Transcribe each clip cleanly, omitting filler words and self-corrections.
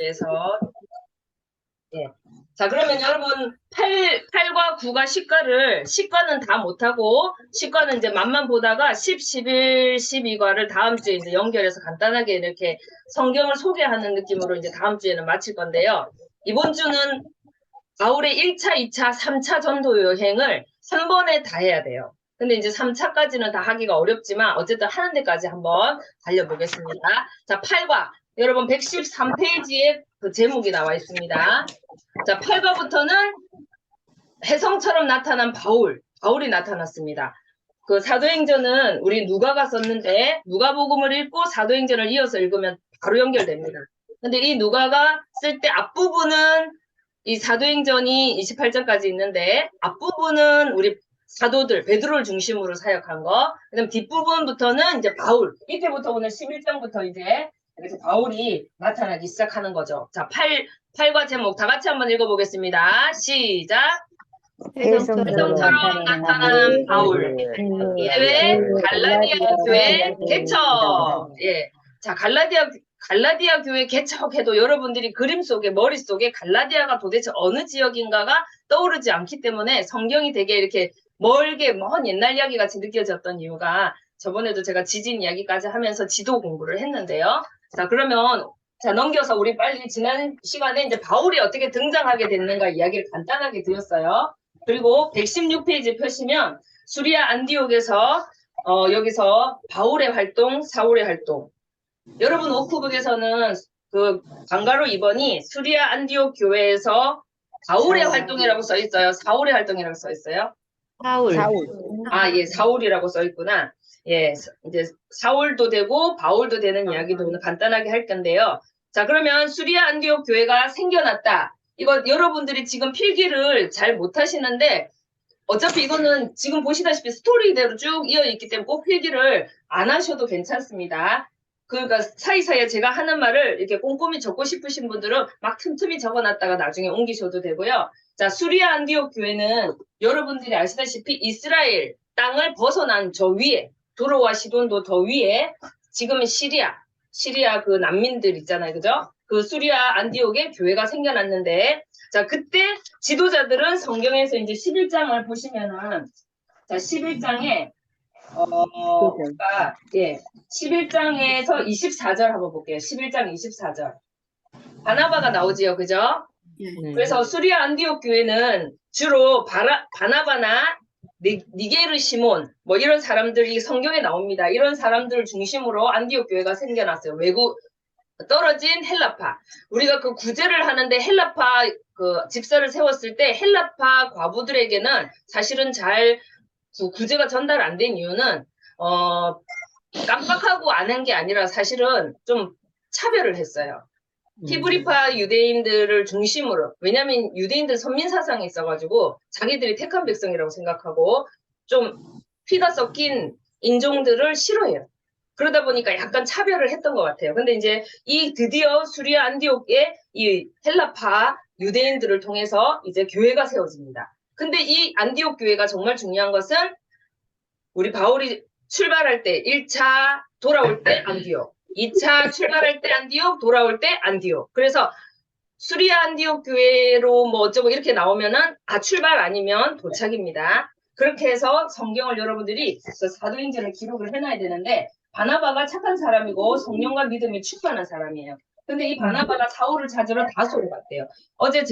그래서 예. 자, 그러면 여러분 8과 9가 시과는 다 못하고 시과는 이제 맛만 보다가 10, 11, 12과를 다음 주에 이제 연결해서 간단하게 이렇게 성경을 소개하는 느낌으로 이제 다음 주에는 마칠 건데요. 이번 주는 바울의 1차, 2차, 3차 전도 여행을 3번에 다 해야 돼요. 근데 이제 3차까지는 다 하기가 어렵지만 어쨌든 하는 데까지 한번 달려보겠습니다. 자, 8과 여러분 113페이지에 그 제목이 나와 있습니다. 자, 8과부터는 혜성처럼 나타난 바울이 나타났습니다. 그 사도행전은 우리 누가가 썼는데 누가복음을 읽고 사도행전을 이어서 읽으면 바로 연결됩니다. 근데 이 누가가 쓸 때 앞부분은 이 사도행전이 28장까지 있는데 앞부분은 우리 사도들 베드로를 중심으로 사역한 거, 그다음 뒷부분부터는 이제 바울, 이때부터 오늘 11장부터 이제 그래서 바울이 나타나기 시작하는 거죠. 자, 8과 제목 다 같이 한번 읽어보겠습니다. 시작. 혜성처럼 나타나는 바울, 예외 갈라디아 교회 개척. 예, 자 갈라디아 교회 개척해도 여러분들이 그림 속에 머릿속에 갈라디아가 도대체 어느 지역인가가 떠오르지 않기 때문에 성경이 되게 이렇게 멀게 먼 옛날 이야기 같이 느껴졌던 이유가 저번에도 제가 지진 이야기까지 하면서 지도 공부를 했는데요. 자, 그러면 자, 넘겨서 우리 빨리 지난 시간에 이제 바울이 어떻게 등장하게 됐는가 이야기를 간단하게 드렸어요. 그리고 116페이지 펴시면 수리아 안디옥에서 여기서 바울의 활동, 사울의 활동. 여러분 워크북에서는 그 방가로 2번이 수리아 안디옥 교회에서 바울의 활동이라고 써 있어요. 사울의 활동이라고 써 있어요. 사울. 아, 예, 사울이라고 써 있구나. 예, 이제 사울도 되고 바울도 되는 이야기도 오늘 간단하게 할 건데요. 자, 그러면 수리아 안디옥 교회가 생겨났다. 이거 여러분들이 지금 필기를 잘 못하시는데 어차피 이거는 지금 보시다시피 스토리대로 쭉 이어 있기 때문에 꼭 필기를 안 하셔도 괜찮습니다. 그러니까 사이사이에 제가 하는 말을 이렇게 꼼꼼히 적고 싶으신 분들은 막 틈틈이 적어놨다가 나중에 옮기셔도 되고요. 자, 수리아 안디옥 교회는 여러분들이 아시다시피 이스라엘 땅을 벗어난 저 위에 두로와 시돈도 더 위에 지금은 시리아 그 난민들 있잖아요. 그죠? 그 수리아 안디옥에 교회가 생겨났는데 자, 그때 지도자들은 성경에서 이제 11장을 보시면은 자, 11장에 예, 11장에서 24절 한번 볼게요. 11장 24절. 바나바가 나오지요. 그죠? 그래서 수리아 안디옥 교회는 주로 바나바나 니게르 시몬 뭐 이런 사람들이 성경에 나옵니다. 이런 사람들을 중심으로 안디옥 교회가 생겨났어요. 외국 떨어진 헬라파. 우리가 그 구제를 하는데 헬라파 그 집사를 세웠을 때 헬라파 과부들에게는 사실은 잘 구제가 전달 안 된 이유는 깜빡하고 안 한 게 아니라 사실은 좀 차별을 했어요. 히브리파 유대인들을 중심으로. 왜냐하면 유대인들 선민사상이 있어가지고 자기들이 택한 백성이라고 생각하고 좀 피가 섞인 인종들을 싫어해요. 그러다 보니까 약간 차별을 했던 것 같아요. 근데 이제 이 드디어 수리아 안디옥에 이 헬라파 유대인들을 통해서 이제 교회가 세워집니다. 근데 이 안디옥 교회가 정말 중요한 것은 우리 바울이 출발할 때 1차 돌아올 때 안디옥, 2차 출발할 때 안디옥, 돌아올 때 안디옥. 그래서 수리아 안디옥 교회로 뭐 어쩌고 이렇게 나오면은 출발 아니면 도착입니다. 그렇게 해서 성경을 여러분들이 사도행전을 기록을 해놔야 되는데 바나바가 착한 사람이고 성령과 믿음이 충만한 사람이에요. 근데 이 바나바가 사울을 찾으러 다소로 갔대요. 어제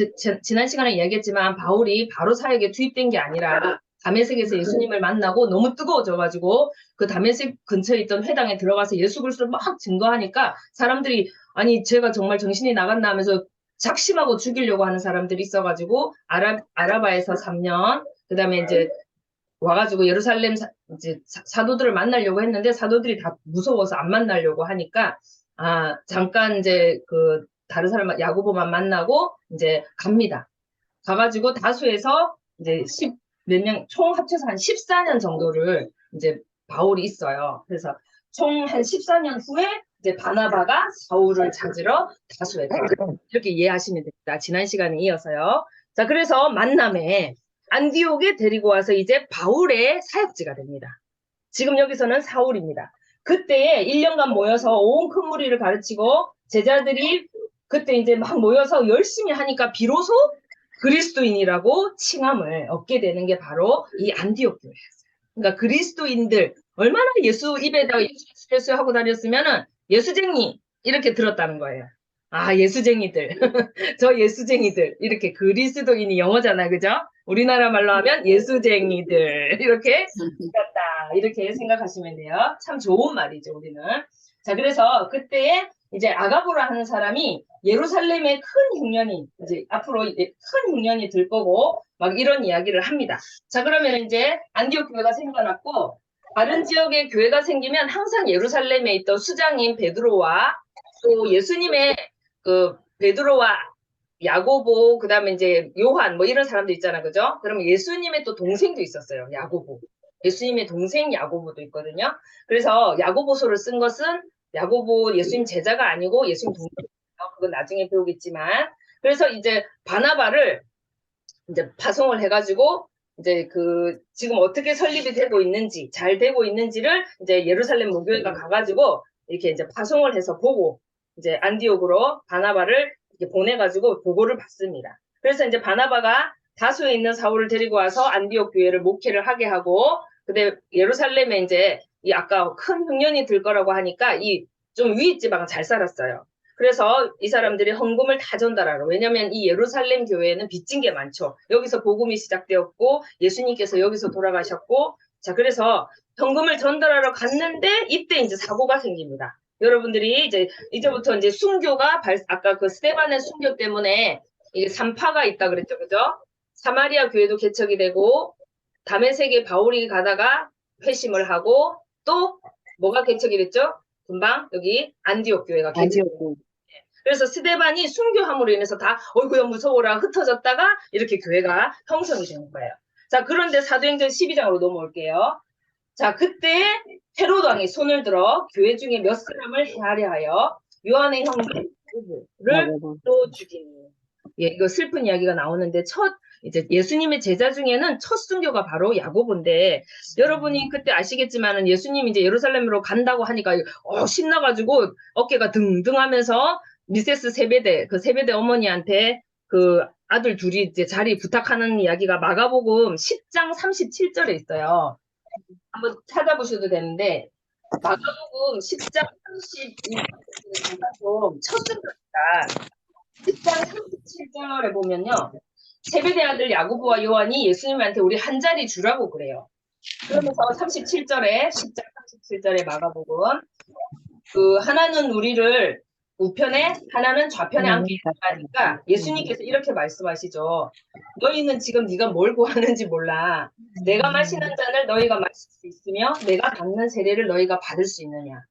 지난 시간에 이야기했지만 바울이 바로 사역에 투입된 게 아니라 다메섹에서 예수님을 만나고 너무 뜨거워져가지고 그 다메섹 근처에 있던 회당에 들어가서 예수 그리스도를 막 증거하니까 사람들이 아니 제가 정말 정신이 나갔나 하면서 작심하고 죽이려고 하는 사람들이 있어가지고 아라바에서 3년 그 다음에 이제 와가지고 예루살렘 이제 사도들을 만나려고 했는데 사도들이 다 무서워서 안 만나려고 하니까 잠깐 이제 그 다른 사람 야고보만 만나고 이제 갑니다. 가가지고 다수에서 이제 몇 명 총 합쳐서 한 14년 정도를 이제 바울이 있어요. 그래서 총 한 14년 후에 이제 바나바가 사울을 찾으러 다수에 가요. 이렇게 이해하시면 됩니다. 지난 시간에 이어서요. 자, 그래서 만남에 안디옥에 데리고 와서 이제 바울의 사역지가 됩니다. 지금 여기서는 사울입니다. 그때에 1년간 모여서 온 큰 무리를 가르치고 제자들이 그때 이제 막 모여서 열심히 하니까 비로소 그리스도인이라고 칭함을 얻게 되는 게 바로 이 안디옥 교회였어요. 그러니까 그리스도인들 얼마나 예수 입에다가 예수 하고 다녔으면은 예수쟁이 이렇게 들었다는 거예요. 아, 예수쟁이들. 저 예수쟁이들. 이렇게 그리스도인이 영어잖아. 그죠? 우리나라 말로 하면 예수쟁이들. 이렇게 생겼다. 이렇게 생각하시면 돼요. 참 좋은 말이죠, 우리는. 자, 그래서 그때에 이제 아가보라 하는 사람이 예루살렘에 큰 흉년이, 이제 앞으로 큰 흉년이 들 거고, 막 이런 이야기를 합니다. 자, 그러면 이제 안디옥 교회가 생겨났고, 다른 지역에 교회가 생기면 항상 예루살렘에 있던 수장인 베드로와 또 예수님의 그 베드로와 야고보, 그 다음에 이제 요한, 뭐 이런 사람도 있잖아, 그죠? 그러면 예수님의 또 동생도 있었어요, 야고보. 예수님의 동생 야고보도 있거든요. 그래서 야고보서를 쓴 것은 야고보 예수님 제자가 아니고 예수님 동생이에요. 그건 나중에 배우겠지만. 그래서 이제 바나바를 이제 파송을 해가지고 이제 그 지금 어떻게 설립이 되고 있는지, 잘 되고 있는지를 이제 예루살렘 모교회가 가가지고 이렇게 이제 파송을 해서 보고 이제 안디옥으로 바나바를 이렇게 보내가지고 보고를 받습니다. 그래서 이제 바나바가 다소에 있는 사울을 데리고 와서 안디옥 교회를 목회를 하게 하고, 근데 예루살렘에 이제 이 아까 큰 흉년이 들 거라고 하니까 이 좀 위 지방 잘 살았어요. 그래서 이 사람들이 헌금을 다 전달하러. 왜냐면 이 예루살렘 교회에는 빚진 게 많죠. 여기서 복음이 시작되었고 예수님께서 여기서 돌아가셨고, 자, 그래서 헌금을 전달하러 갔는데 이때 이제 사고가 생깁니다. 여러분들이 이제부터 이제 순교가 아까 그 스데반의 순교 때문에 이게 산파가 있다 그랬죠, 그죠? 사마리아 교회도 개척이 되고 다메섹에 바울이 가다가 회심을 하고 또 뭐가 개척이 됐죠? 금방 여기 안디옥 교회가 개척이 됐죠. 그래서 스데반이 순교함으로 인해서 다 어이구야 무서워라 흩어졌다가 이렇게 교회가 형성이 되는 거예요. 자, 그런데 사도행전 12장으로 넘어올게요. 자, 그때 헤롯 왕이 손을 들어 교회 중에 몇 사람을 헤아려 하여 요한의 형제 야고보를 또 죽이니. 예, 이거 슬픈 이야기가 나오는데 이제 예수님의 제자 중에는 첫 순교가 바로 야고보인데, 여러분이 그때 아시겠지만은 예수님이 이제 예루살렘으로 간다고 하니까 신나가지고 어깨가 등등하면서 미세스 세베대, 그 세베대 어머니한테 그 아들 둘이 이제 자리 부탁하는 이야기가 마가복음 10장 37절에 있어요. 한번 찾아보셔도 되는데, 마가복음 10장 32절에 좀 쳤습니다. 10장 37절에 보면요. 세베대 아들 야고보와 요한이 예수님한테 우리 한 자리 주라고 그래요. 그러면서 37절에 10장 37절에 마가복음 그 하나는 우리를 우편에 하나는 좌편에 앉게 하니까 예수님께서 이렇게 말씀하시죠. 너희는 지금 네가 뭘 구하는지 몰라. 내가 마시는 잔을 너희가 마실 수 있으며 내가 받는 세례를 너희가 받을 수 있느냐.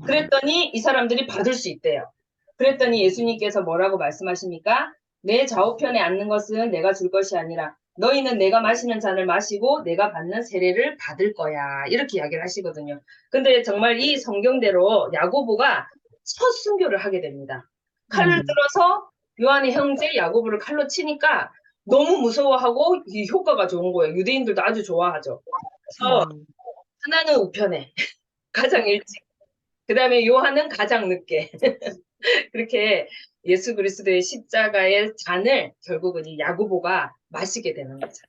그랬더니 이 사람들이 받을 수 있대요. 그랬더니 예수님께서 뭐라고 말씀하십니까? 내 좌우편에 앉는 것은 내가 줄 것이 아니라 너희는 내가 마시는 잔을 마시고 내가 받는 세례를 받을 거야. 이렇게 이야기를 하시거든요. 근데 정말 이 성경대로 야고보가 첫 순교를 하게 됩니다. 칼을 들어서 요한의 형제 야고보를 칼로 치니까 너무 무서워하고 이 효과가 좋은 거예요. 유대인들도 아주 좋아하죠. 그래서 하나는 우편에 가장 일찍, 그 다음에 요한은 가장 늦게 그렇게 예수 그리스도의 십자가의 잔을 결국은 이 야고보가 마시게 되는 거죠.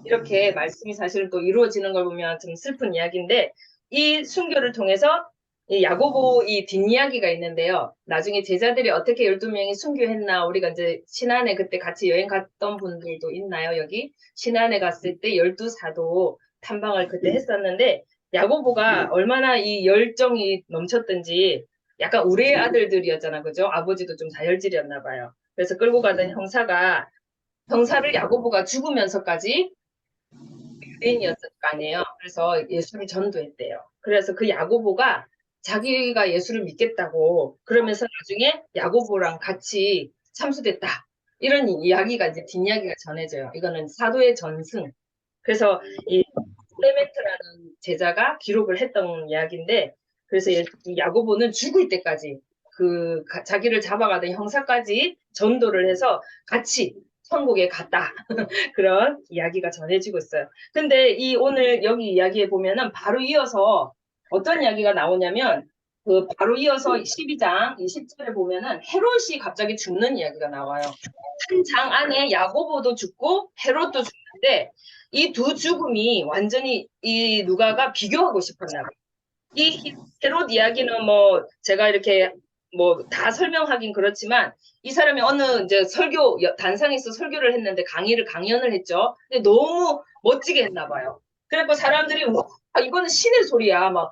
이렇게 말씀이 사실은 또 이루어지는 걸 보면 좀 슬픈 이야기인데, 이 순교를 통해서 이 야고보 이 뒷이야기가 있는데요. 나중에 제자들이 어떻게 12명이 순교했나, 우리가 이제 신안에 그때 같이 여행 갔던 분들도 있나요? 여기 신안에 갔을 때 12사도 탐방을 그때 했었는데, 야고보가 얼마나 이 열정이 넘쳤던지 약간 우리의 아들들이었잖아, 그죠? 아버지도 좀 다혈질이었나 봐요. 그래서 끌고 가던 형사를 야고보가 죽으면서까지 유대인이었을 거 아니에요. 그래서 예수를 전도했대요. 그래서 그 야고보가 자기가 예수를 믿겠다고 그러면서 나중에 야고보랑 같이 참수됐다. 이런 이야기가 이제 뒷이야기가 전해져요. 이거는 사도의 전승. 그래서 이 클레멘트라는 제자가 기록을 했던 이야기인데, 그래서 이 야고보는 죽을 때까지 그 자기를 잡아가던 형사까지 전도를 해서 같이 천국에 갔다. 그런 이야기가 전해지고 있어요. 근데 이 오늘 여기 이야기에 보면은 바로 이어서 어떤 이야기가 나오냐면 그 바로 이어서 12장 20절에 보면은 헤롯이 갑자기 죽는 이야기가 나와요. 한 장 안에 야고보도 죽고 헤롯도 죽는데 이 두 죽음이 완전히 이 누가가 비교하고 싶었나 봐요. 이 헤롯 이야기는 뭐 제가 이렇게 뭐 다 설명하긴 그렇지만 이 사람이 어느 이제 단상에서 설교를 했는데 강연을 했죠. 근데 너무 멋지게 했나 봐요. 그래서 사람들이 와, 이거는 신의 소리야. 막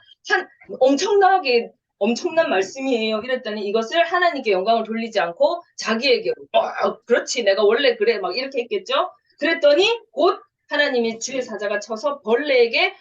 엄청난 말씀이에요. 이랬더니 이것을 하나님께 영광을 돌리지 않고 자기에게 그렇지 내가 원래 그래 막 이렇게 했겠죠. 그랬더니 곧 하나님이 주의 사자가 쳐서 벌레에게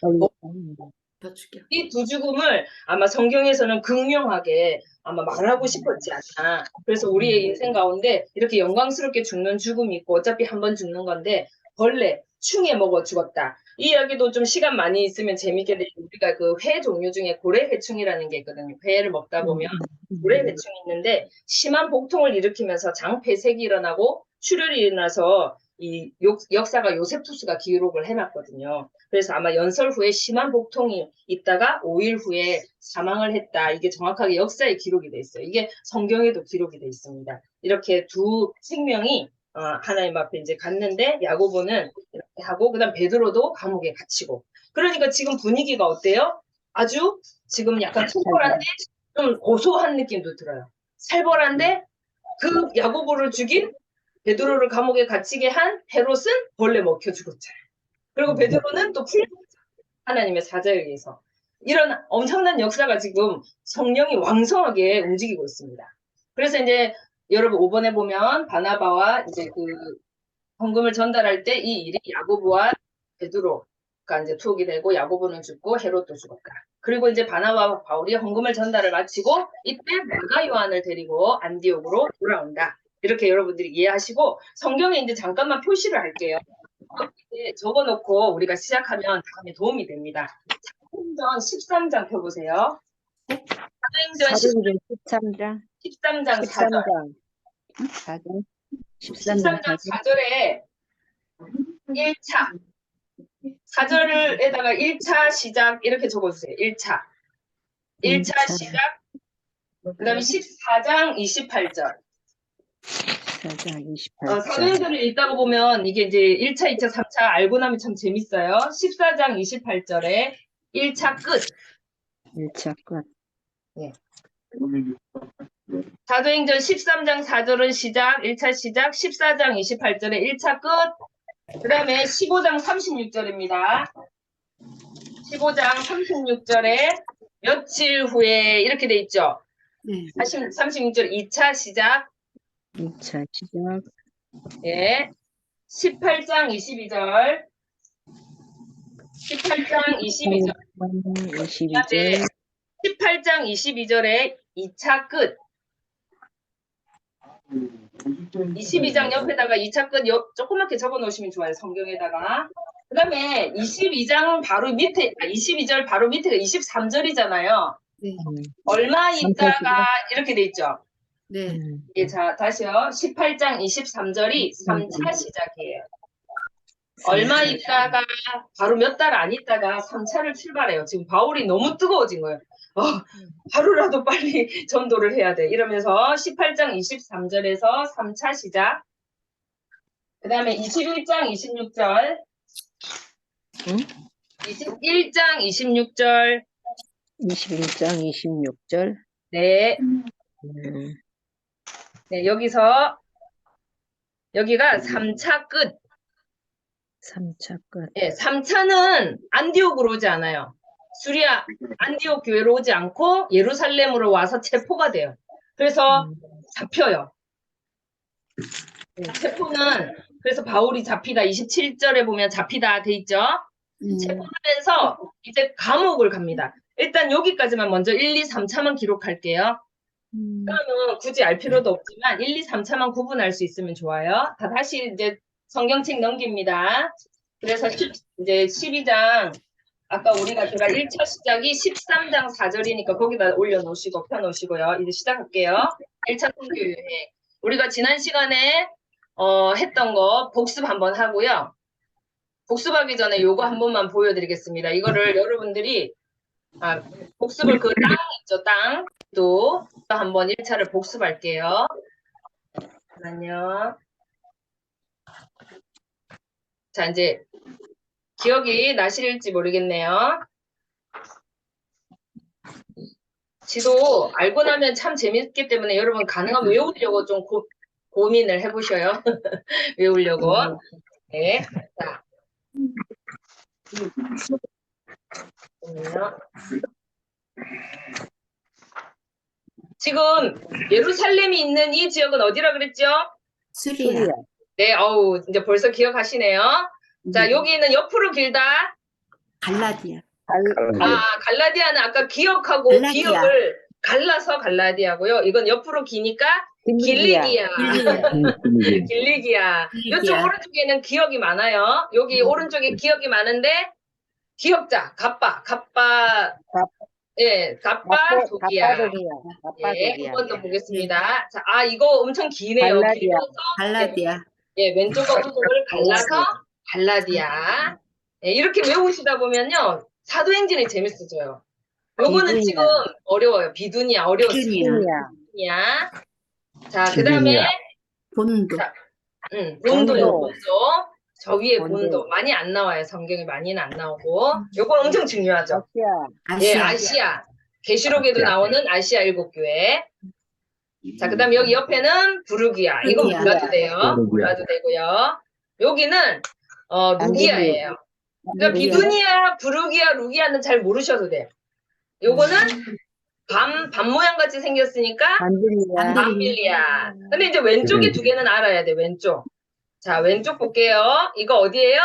이 두 죽음을 아마 성경에서는 극명하게 아마 말하고 싶었지 않나. 그래서 우리의 인생 가운데 이렇게 영광스럽게 죽는 죽음이 있고 어차피 한 번 죽는 건데 벌레, 충에 먹어 죽었다. 이 이야기도 좀 시간 많이 있으면 재밌게 되죠. 우리가 그 회 종류 중에 고래회충이라는 게 있거든요. 회를 먹다 보면 고래회충이 있는데 심한 복통을 일으키면서 장폐색이 일어나고 출혈이 일어나서 이 역사가 요세푸스가 기록을 해놨거든요. 그래서 아마 연설 후에 심한 복통이 있다가 5일 후에 사망을 했다. 이게 정확하게 역사에 기록이 돼 있어요. 이게 성경에도 기록이 돼 있습니다. 이렇게 두 생명이 하나님 앞에 이제 갔는데 야고보는 이렇게 하고 그다음 베드로도 감옥에 갇히고 그러니까 지금 분위기가 어때요? 아주 지금 약간 살벌한데 좀 고소한 느낌도 들어요. 살벌한데 그 야고보를 죽인 베드로를 감옥에 갇히게 한 헤롯은 벌레 먹혀 죽었잖아요. 그리고 베드로는 또 하나님의 사자에 의해서 이런 엄청난 역사가 지금 성령이 왕성하게 움직이고 있습니다. 그래서 이제 여러분 5번에 보면 바나바와 이제 그 헌금을 전달할 때 이 일이 야고보와 베드로가 이제 투옥이 되고 야고보는 죽고 헤롯도 죽었다. 그리고 이제 바나바와 바울이 헌금을 전달을 마치고 이때 마가 요한을 데리고 안디옥으로 돌아온다. 이렇게 여러분들이 이해하시고 성경에 이제 잠깐만 표시를 할게요. 적어놓고 우리가 시작하면 다음에 도움이 됩니다. 사도행전 13장 펴보세요. 사도행전 13장 13장 4절. 13장 4절에 1차 4절에다가 1차 시작 이렇게 적어주세요. 1차 시작 그 다음에 14장 28절 14장 28절 사도행전을 읽다가 보면 이게 이제 1차, 2차, 3차 알고 나면 참 재밌어요. 14장 28절에 1차 끝 1차 끝 네. 사도행전 13장 4절은 시작, 1차 시작, 14장 28절에 1차 끝, 그 다음에 15장 36절입니다. 15장 36절에 며칠 후에 이렇게 돼 있죠. 네. 36절 2차 시작, 2차 시작 예. 18장 22절, 18장 22절, 22절 18장 22절에 2차 끝, 22장 옆에다가 2차 끝 조그맣게 적어 놓으시면 좋아요. 성경에다가. 그 다음에 22장 바로 밑에, 22절 바로 밑에가 23절이잖아요. 네. 얼마 있다가 이렇게 돼 있죠. 네. 예, 자, 다시요. 18장 23절이 3차 시작이에요. 얼마 있다가 바로 몇 달 안 있다가 3차를 출발해요. 지금 바울이 너무 뜨거워진 거예요. 하루라도 빨리 전도를 해야 돼. 이러면서 18장 23절에서 3차 시작. 그 다음에 21장 26절. 21장 26절. 21장 26절 네. 네, 여기가 3차 끝. 3차 끝 예, 3차는 안디옥으로 오지 않아요. 수리아 안디옥 교회로 오지 않고 예루살렘으로 와서 체포가 돼요. 그래서 잡혀요. 체포는 그래서 바울이 잡히다 27절에 보면 잡히다 돼 있죠. 체포하면서 이제 감옥을 갑니다. 일단 여기까지만 먼저 1, 2, 3차만 기록할게요. 그러면 굳이 알 필요도 없지만 1, 2, 3차만 구분할 수 있으면 좋아요. 다시 이제 성경책 넘깁니다. 그래서 이제 12장 아까 제가 1차 시작이 13장 4절이니까 거기다 올려놓으시고 펴놓으시고요. 이제 시작할게요. 1차 선교여행. 우리가 지난 시간에 했던 거 복습 한번 하고요. 복습하기 전에 요거 한 번만 보여드리겠습니다. 이거를 여러분들이 아, 복습을 그 땅 있죠, 땅. 또 한번 1차를 복습할게요. 잠깐만요. 자, 이제 기억이 나실지 모르겠네요. 지도 알고 나면 참 재밌기 때문에 여러분 가능하면 외우려고 좀 고민을 해보셔요. 외우려고. 네. 자, 잠깐만요. 지금 예루살렘이 있는 이 지역은 어디라 그랬죠? 수리야. 네, 어우, 이제 벌써 기억하시네요. 자, 여기는 옆으로 길다. 갈라디아. 아, 갈라디아는 아까 기억하고 갈라디아. 기억을 갈라서 갈라디아고요. 이건 옆으로 기니까 길리기아. 길리기아. 이쪽 오른쪽에는 기억이 많아요. 여기 오른쪽에 기억이 많은데 기억자, 갑바. 예, 갑바도기아. 예, 한 번 더 보겠습니다. 자, 아, 이거 엄청 기네요. 갈라디아. 길어서 갈라디아. 예, 왼쪽과 오른쪽을 갈라서 갈라디아. 예, 이렇게 외우시다 보면요. 사도행전이 재밌어져요. 요거는 비두니아. 지금 어려워요. 비두니아 어려웠습니다. 비두니아. 자, 그 다음에 본도. 본도요. 본도. 본도. 저 위에 본도. 본도. 많이 안 나와요. 성경에 많이는 안 나오고. 요건 엄청 중요하죠. 예, 아시아. 계시록에도 나오는 아시아 7교회. 자, 그 다음 여기 옆에는 부르기아. 이건 부르기아. 몰라도 돼요. 몰라도 되고요. 여기는, 루기아예요. 그러니까 비두니아, 부르기아, 루기아는 잘 모르셔도 돼요. 요거는 밤 모양 같이 생겼으니까 밤빌리아. 근데 이제 왼쪽에 두 개는 알아야 돼, 왼쪽. 자, 왼쪽 볼게요. 이거 어디예요?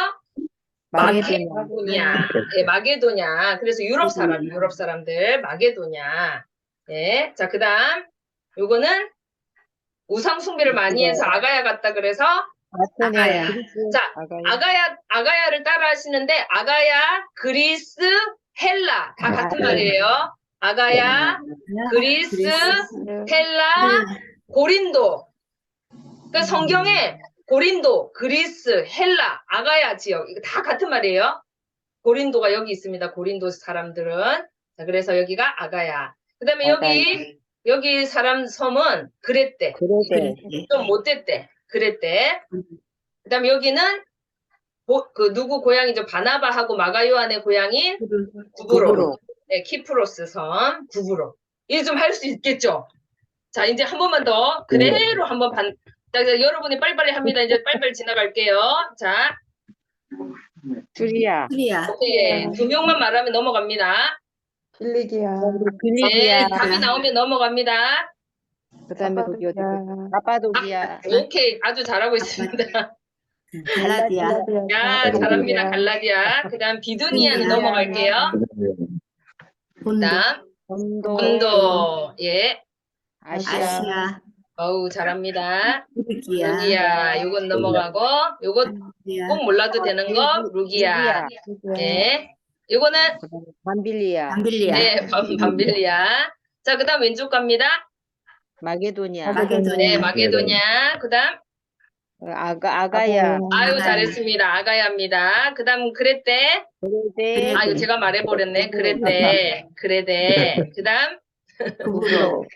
마게도냐. 예, 마게도냐. 그래서 유럽 사람들, 마게도냐. 예. 자, 그 다음, 요거는 우상 숭배를 많이 해서 아가야 같다 그래서 아가야. 자, 아가야를 따라 하시는데 아가야, 그리스, 헬라 다 같은 말이에요. 아가야, 그리스, 헬라, 고린도. 그러니까 성경에 고린도, 그리스, 헬라, 아가야 지역 이거 다 같은 말이에요. 고린도가 여기 있습니다. 고린도 사람들은. 자, 그래서 여기가 아가야. 그다음에 여기 사람 섬은 그랬대. 좀 못됐대. 그랬대. 그다음에 여기는 누구 고향이죠? 바나바하고 마가요한의 고향인 구브로. 네, 키프로스 섬 구브로. 이제 좀 할 수 있겠죠? 자, 이제 한 번만 더 그대로 한번 자, 여러분이 빨리빨리 합니다. 이제 빨리빨리 지나갈게요. 자, 수리아. 오케이. 2명만 말하면 넘어갑니다. 길리기아. 네, 답이 나오면 넘어갑니다. 그다음에 거기 어디? 가파도기아. 오케이, 아주 잘하고 있습니다. 갈라디아. 야, 잘합니다. 갈라디아. 그다음 비두니아는 넘어갈게요. 본도. 그다음 본도. 예. 아시아. 어우, 잘합니다. 부르기아. 루기아. 요건 넘어가고 요거 꼭 몰라도 되는 거 루기아. 예. 요거는 밤빌리아. 밤빌리아. 네, 밤빌리아. 자, 그다음 왼쪽 갑니다. 마게도냐. 네, 마게도냐. 그다음 아가야. 아유, 잘했습니다. 아가야입니다. 그다음 그레떼. 그레데. 아, 이거 제가 말해버렸네. 그레떼. 그다음 구브로.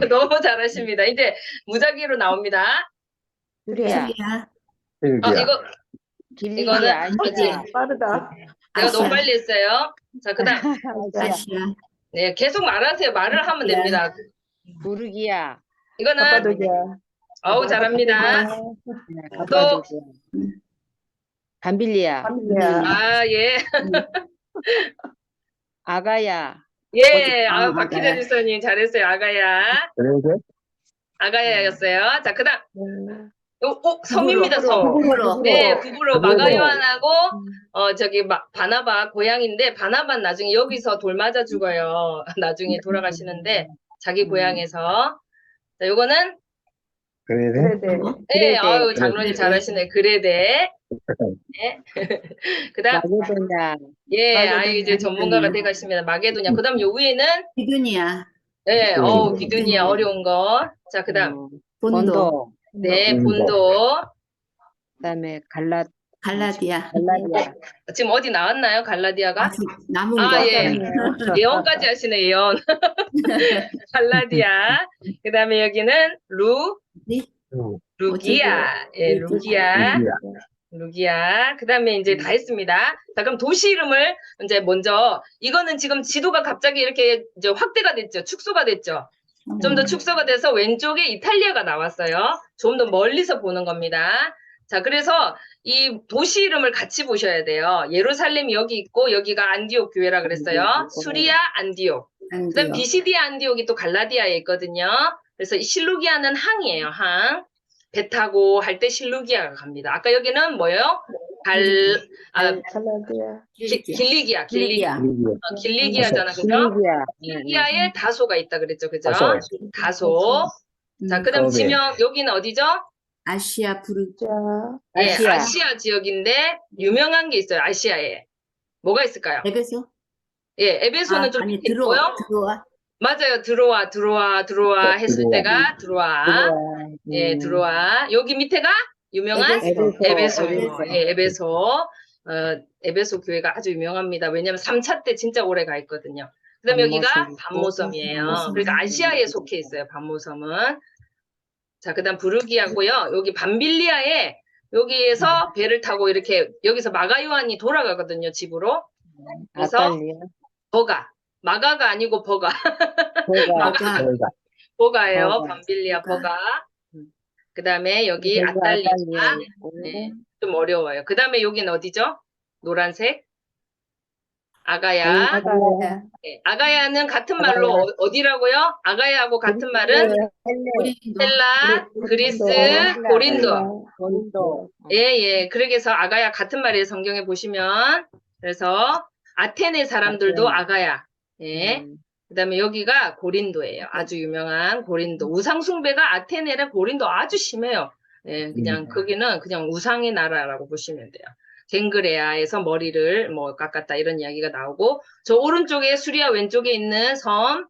너무 잘하십니다. 이제 무작위로 나옵니다. 수리아. 이거 길리기아. 아시아. 빠르다. 내가 너무 빨리 했어요. 자, 그다음 아시아. 네, 계속 말하세요. 말을 하면 됩니다. 부르기아. 이거는 가파도기아. 어우, 잘합니다. 가파도기아. 밤빌리아. 아, 예. 아가야. 예, 박희자 지사님 잘했어요. 아가야였어요. 자, 그다음 섬입니다. 섬. 구브로. 네, 구브로 마가요한하고 바나바 고향인데 바나바는 나중에 여기서 돌 맞아 죽어요. 나중에 돌아가시는데 자기 고향에서. 자, 요거는 그레데. 네, 아유, 장로님 잘하시네. 그레데. 네. 그다음 마게도냐. 예, 아유, 이제 전문가가 돼가십니다. 마게도냐. 그다음 요 위에는 비두니아. 네, 비두니아 어려운 거. 자, 그다음 본도. 네, 본도. 그다음에 갈라디아. 갈라디아. 지금 어디 나왔나요? 갈라디아가? 아직 남은 아, 거. 예. 예언까지 하시네, 예언. 갈라디아. 그 다음에 여기는 루기아. 예, 루기아. 루기아. 그 다음에 이제 다 했습니다. 자, 그럼 도시 이름을 이제 먼저, 이거는 지금 지도가 갑자기 이렇게 이제 확대가 됐죠. 축소가 됐죠. 좀 더 축소가 돼서 왼쪽에 이탈리아가 나왔어요. 좀 더 멀리서 보는 겁니다. 자, 그래서 이 도시 이름을 같이 보셔야 돼요. 예루살렘이 여기 있고, 여기가 안디옥 교회라 그랬어요. 수리아 안디옥. 그 다음 비시디아 안디옥이 또 갈라디아에 있거든요. 그래서 이 실루기아는 항이에요, 항. 배 타고 할 때 실루기아가 갑니다. 아까 여기는 뭐예요? 갈라디아. 길리기아. 길리기아. 길리기아잖아, 그죠? 길리기아. 길리기아에 다소가 있다 그랬죠, 그죠? 다소. 다소. 자, 그 다음 거기. 지명, 여기는 어디죠? 아시아 부르기아. 자, 예, 아시아. 아시아 지역인데, 유명한 게 있어요, 아시아에. 뭐가 있을까요? 에베소? 예, 에베소는 좀 아니, 밑에 있고요. 들어와. 맞아요, 들어와 했을 때가 들어와. 예, 들어와. 여기 밑에가 유명한 에베소. 예, 에베소. 에베소 교회가 아주 유명합니다. 왜냐면 3차 때 진짜 오래 가 있거든요. 그 다음에 여기가 반모섬이에요. 반모섬. 그러니까 아시아에 속해 있어요, 반모섬은. 자, 그 다음 부르기아고요. 여기 밤빌리아에 여기에서 배를 타고 이렇게 여기서 마가 요한이 돌아가거든요, 집으로. 그래서 아탈리아. 버가. 마가가 아니고 버가. 마가. 버가예요. 버가. 밤빌리아 버가. 버가. 그 다음에 여기 여기 아탈리아. 아탈리아 있고. 네, 좀 어려워요. 그 다음에 여기는 어디죠? 노란색. 아가야. 아가야. 네, 아가야는 같은 말로 어디라고요? 아가야하고 같은 말은 고린도. 헬라, 그리스, 고린도. 고린도. 예. 그래서 아가야 같은 말이에요. 성경에 보시면. 그래서 아테네 사람들도 아가야. 예. 그다음에 여기가 고린도예요. 아주 유명한 고린도. 우상 숭배가 아테네랑 고린도 아주 심해요. 예, 그냥 거기는 그냥 우상의 나라라고 보시면 돼요. 갱그레아에서 머리를 뭐 깎았다 이런 이야기가 나오고 저 오른쪽에 수리아 왼쪽에 있는 섬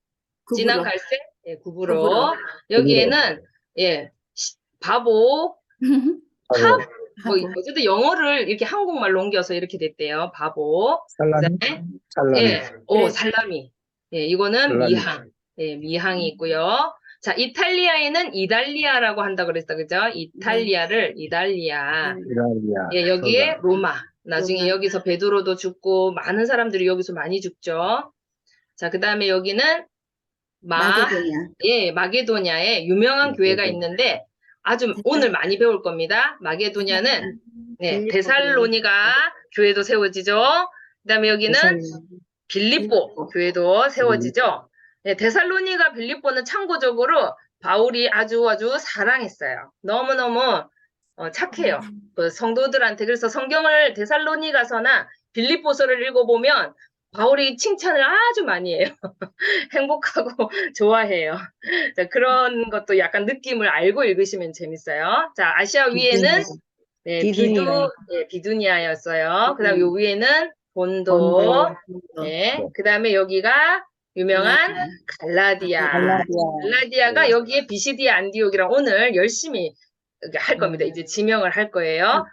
진한 갈색 예, 구브로 여기에는 예 바보 뭐 어쨌든 영어를 이렇게 한국말로 옮겨서 이렇게 됐대요. 바보. 살라미. 예, 살라미. 예, 이거는 살라미. 미항. 예, 미항이 있고요. 자, 이탈리아에는 이달리아라고 한다 그랬어, 그죠? 이탈리아를 이달리아. 이탈리아. 예, 여기에 로마. 나중에 여기서 베드로도 죽고 많은 사람들이 여기서 많이 죽죠. 자, 그 다음에 여기는 마게도냐. 예, 마게도냐에 유명한 교회가 있는데 아주 오늘 많이 배울 겁니다. 마게도냐는 네, 데살로니가 교회도 세워지죠. 그 다음에 여기는 빌립보 교회도 세워지죠. 네, 데살로니가 빌립보는 참고적으로 바울이 아주 사랑했어요. 너무너무 착해요. 그 성도들한테. 그래서 성경을 데살로니가서나 빌립보서를 읽어보면 바울이 칭찬을 아주 많이 해요. 행복하고 좋아해요. 자, 그런 것도 약간 느낌을 알고 읽으시면 재밌어요. 자, 아시아 위에는 네, 비두니아였어요. 그 다음에 요 위에는 본도. 네, 그 다음에 여기가 유명한 갈라디아가 여기에 비시디아 안디옥이랑 오늘 열심히 할 겁니다. 이제 지명을 할 거예요.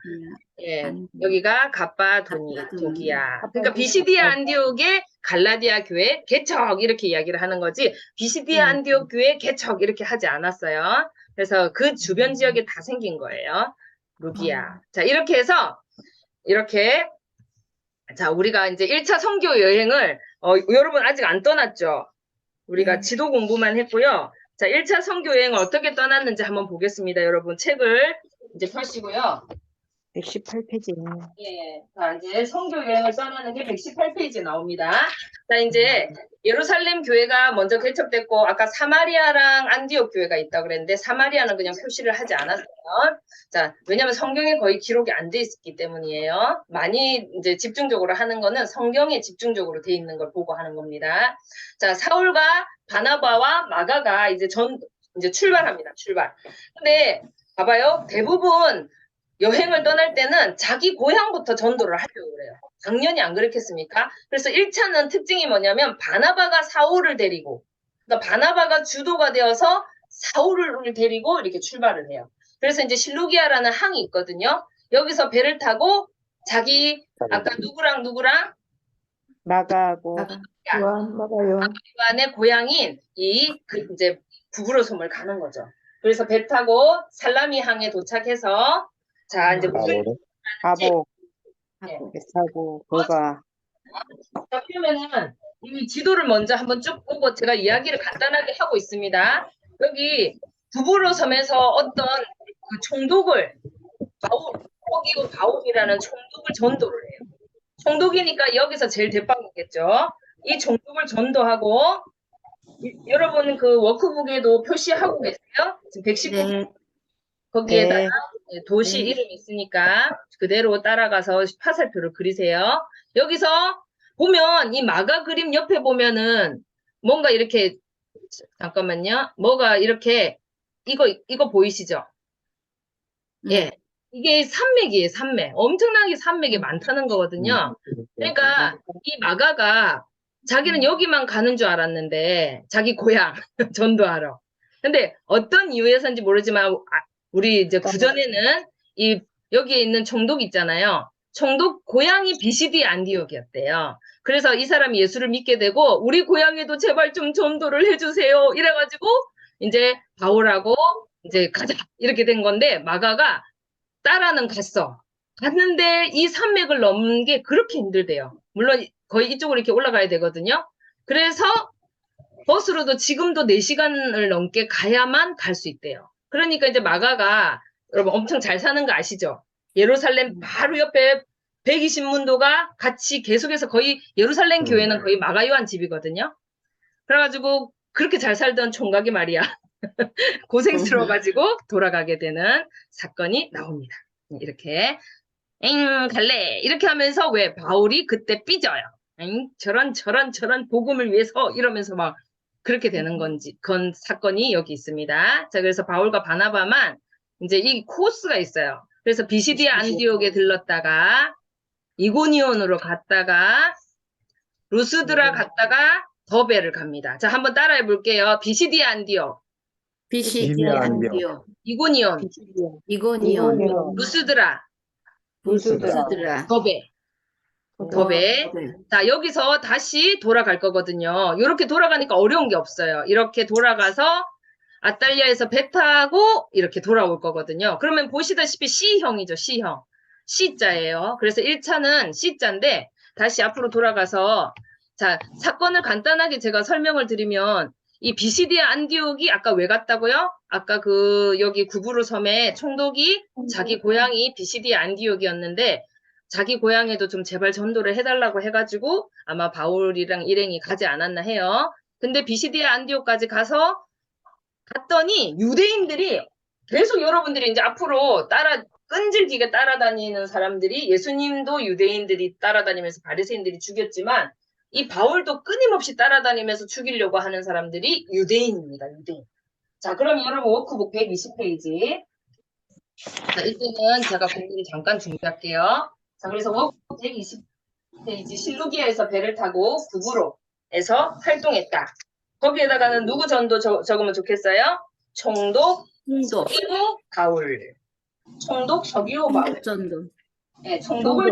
예, 여기가 갑바도기아. 그러니까 비시디아 안디옥의 갈라디아 교회 개척 이렇게 이야기를 하는 거지 비시디아 안디옥 교회 개척 이렇게 하지 않았어요. 그래서 그 주변 지역에 다 생긴 거예요. 루기아. 자, 이렇게 해서 이렇게 자, 우리가 이제 1차 선교 여행을 여러분 아직 안 떠났죠? 우리가 지도 공부만 했고요. 자, 1차 선교 여행을 어떻게 떠났는지 한번 보겠습니다. 여러분 책을 이제 펴시고요. 118페이지네요. 예. 자, 이제 선교 여행을 떠나는 게 118페이지에 나옵니다. 자, 이제 예루살렘 교회가 먼저 개척됐고 아까 사마리아랑 안디옥 교회가 있다고 그랬는데 사마리아는 그냥 표시를 하지 않았어요. 자, 왜냐면 성경에 거의 기록이 안 돼 있기 때문이에요. 많이 이제 집중적으로 하는 거는 성경에 집중적으로 돼 있는 걸 보고 하는 겁니다. 자, 사울과 바나바와 마가가 이제 출발합니다. 출발. 근데 봐봐요. 대부분 여행을 떠날 때는 자기 고향부터 전도를 하려고 그래요. 당연히 안 그렇겠습니까? 그래서 1차는 특징이 뭐냐면 바나바가 사울을 데리고 그러니까 바나바가 주도가 되어서 사울을 데리고 이렇게 출발을 해요. 그래서 이제 실루기아라는 항이 있거든요. 여기서 배를 타고 자기 아까 누구랑 나가고 나가. 요한, 요한. 요한의 고향인 이제 구부로섬을 가는 거죠. 그래서 배 타고 살라미 항에 도착해서 자 이제 무슨 바울은? 바보 하고. 사고 그가 자, 그러면은 이 지도를 먼저 한번 쭉 보고 제가 이야기를 간단하게 하고 있습니다. 여기 구부로 섬에서 어떤 그 총독을 포기고 바울이라는 총독을 전도를 해요. 총독이니까 여기서 제일 대빵이겠죠. 이 총독을 전도하고 여러분 그 워크북에도 표시하고 계세요. 지금 119 네. 거기에다가 네. 도시 네. 이름이 있으니까 그대로 따라가서 화살표를 그리세요. 여기서 보면 이 마가 그림 옆에 보면은 뭔가 이렇게 잠깐만요. 뭐가 이렇게 이거 보이시죠? 예. 이게 산맥이에요, 산맥. 엄청나게 산맥이 많다는 거거든요. 그러니까 이 마가가 자기는 여기만 가는 줄 알았는데 자기 고향 전도하러. 근데 어떤 이유에서인지 모르지만 우리 이제 구전에는 여기에 있는 총독 있잖아요. 총독 고향이 비시디 안디옥이었대요. 그래서 이 사람이 예수를 믿게 되고 우리 고향에도 제발 좀 전도를 해주세요. 이래가지고 이제 바울하고 이제 가자 이렇게 된 건데 마가가 따라는 갔어. 갔는데 이 산맥을 넘는 게 그렇게 힘들대요. 물론 거의 이쪽으로 이렇게 올라가야 되거든요. 그래서 버스로도 지금도 4시간을 넘게 가야만 갈 수 있대요. 그러니까 이제 마가가 여러분 엄청 잘 사는 거 아시죠? 예루살렘 바로 옆에 120문도가 같이 계속해서 거의 예루살렘 교회는 거의 마가 요한 집이거든요. 그래가지고 그렇게 잘 살던 총각이 말이야. 고생스러워가지고 돌아가게 되는 사건이 나옵니다. 이렇게 갈래 이렇게 하면서 왜 바울이 그때 삐져요. 저런 복음을 위해서 이러면서 막 그렇게 되는 건 사건이 여기 있습니다. 자 그래서 바울과 바나바만 이제 이 코스가 있어요. 그래서 비시디아 안디옥에 들렀다가 이고니온으로 갔다가 루스드라 갔다가 더베를 갑니다. 자 한번 따라해 볼게요. 비시디아 안디옥, 비시디아 안디옥, 이고니온, 이고니온, 루스드라, 루스드라, 더베. 자, 여기서 다시 돌아갈 거거든요. 이렇게 돌아가니까 어려운 게 없어요. 이렇게 돌아가서 아탈리아에서 배 타고 이렇게 돌아올 거거든요. 그러면 보시다시피 C형이죠, C형. C자예요. 그래서 1차는 C자인데 다시 앞으로 돌아가서 자, 사건을 간단하게 제가 설명을 드리면 이 비시디아 안디옥이 아까 왜 갔다고요? 아까 여기 구부로 섬에 총독이 자기 고향이 비시디아 안디옥이었는데 자기 고향에도 좀 제발 전도를 해달라고 해가지고 아마 바울이랑 일행이 가지 않았나 해요. 근데 비시디아 안디옥까지 갔더니 유대인들이 계속 여러분들이 이제 앞으로 끈질기게 따라다니는 사람들이 예수님도 유대인들이 따라다니면서 바리새인들이 죽였지만 이 바울도 끊임없이 따라다니면서 죽이려고 하는 사람들이 유대인입니다. 유대인. 자, 그럼 여러분 워크북 120페이지. 자, 이때는 제가 공부를 잠깐 준비할게요. 자, 그래서 워크북 120페이지 실루기아에서 배를 타고 구부로에서 활동했다. 거기에다가는 누구 전도 적으면 좋겠어요? 총독 서기오 바울. 총독 서기오 바울. 전도. 네, 총독을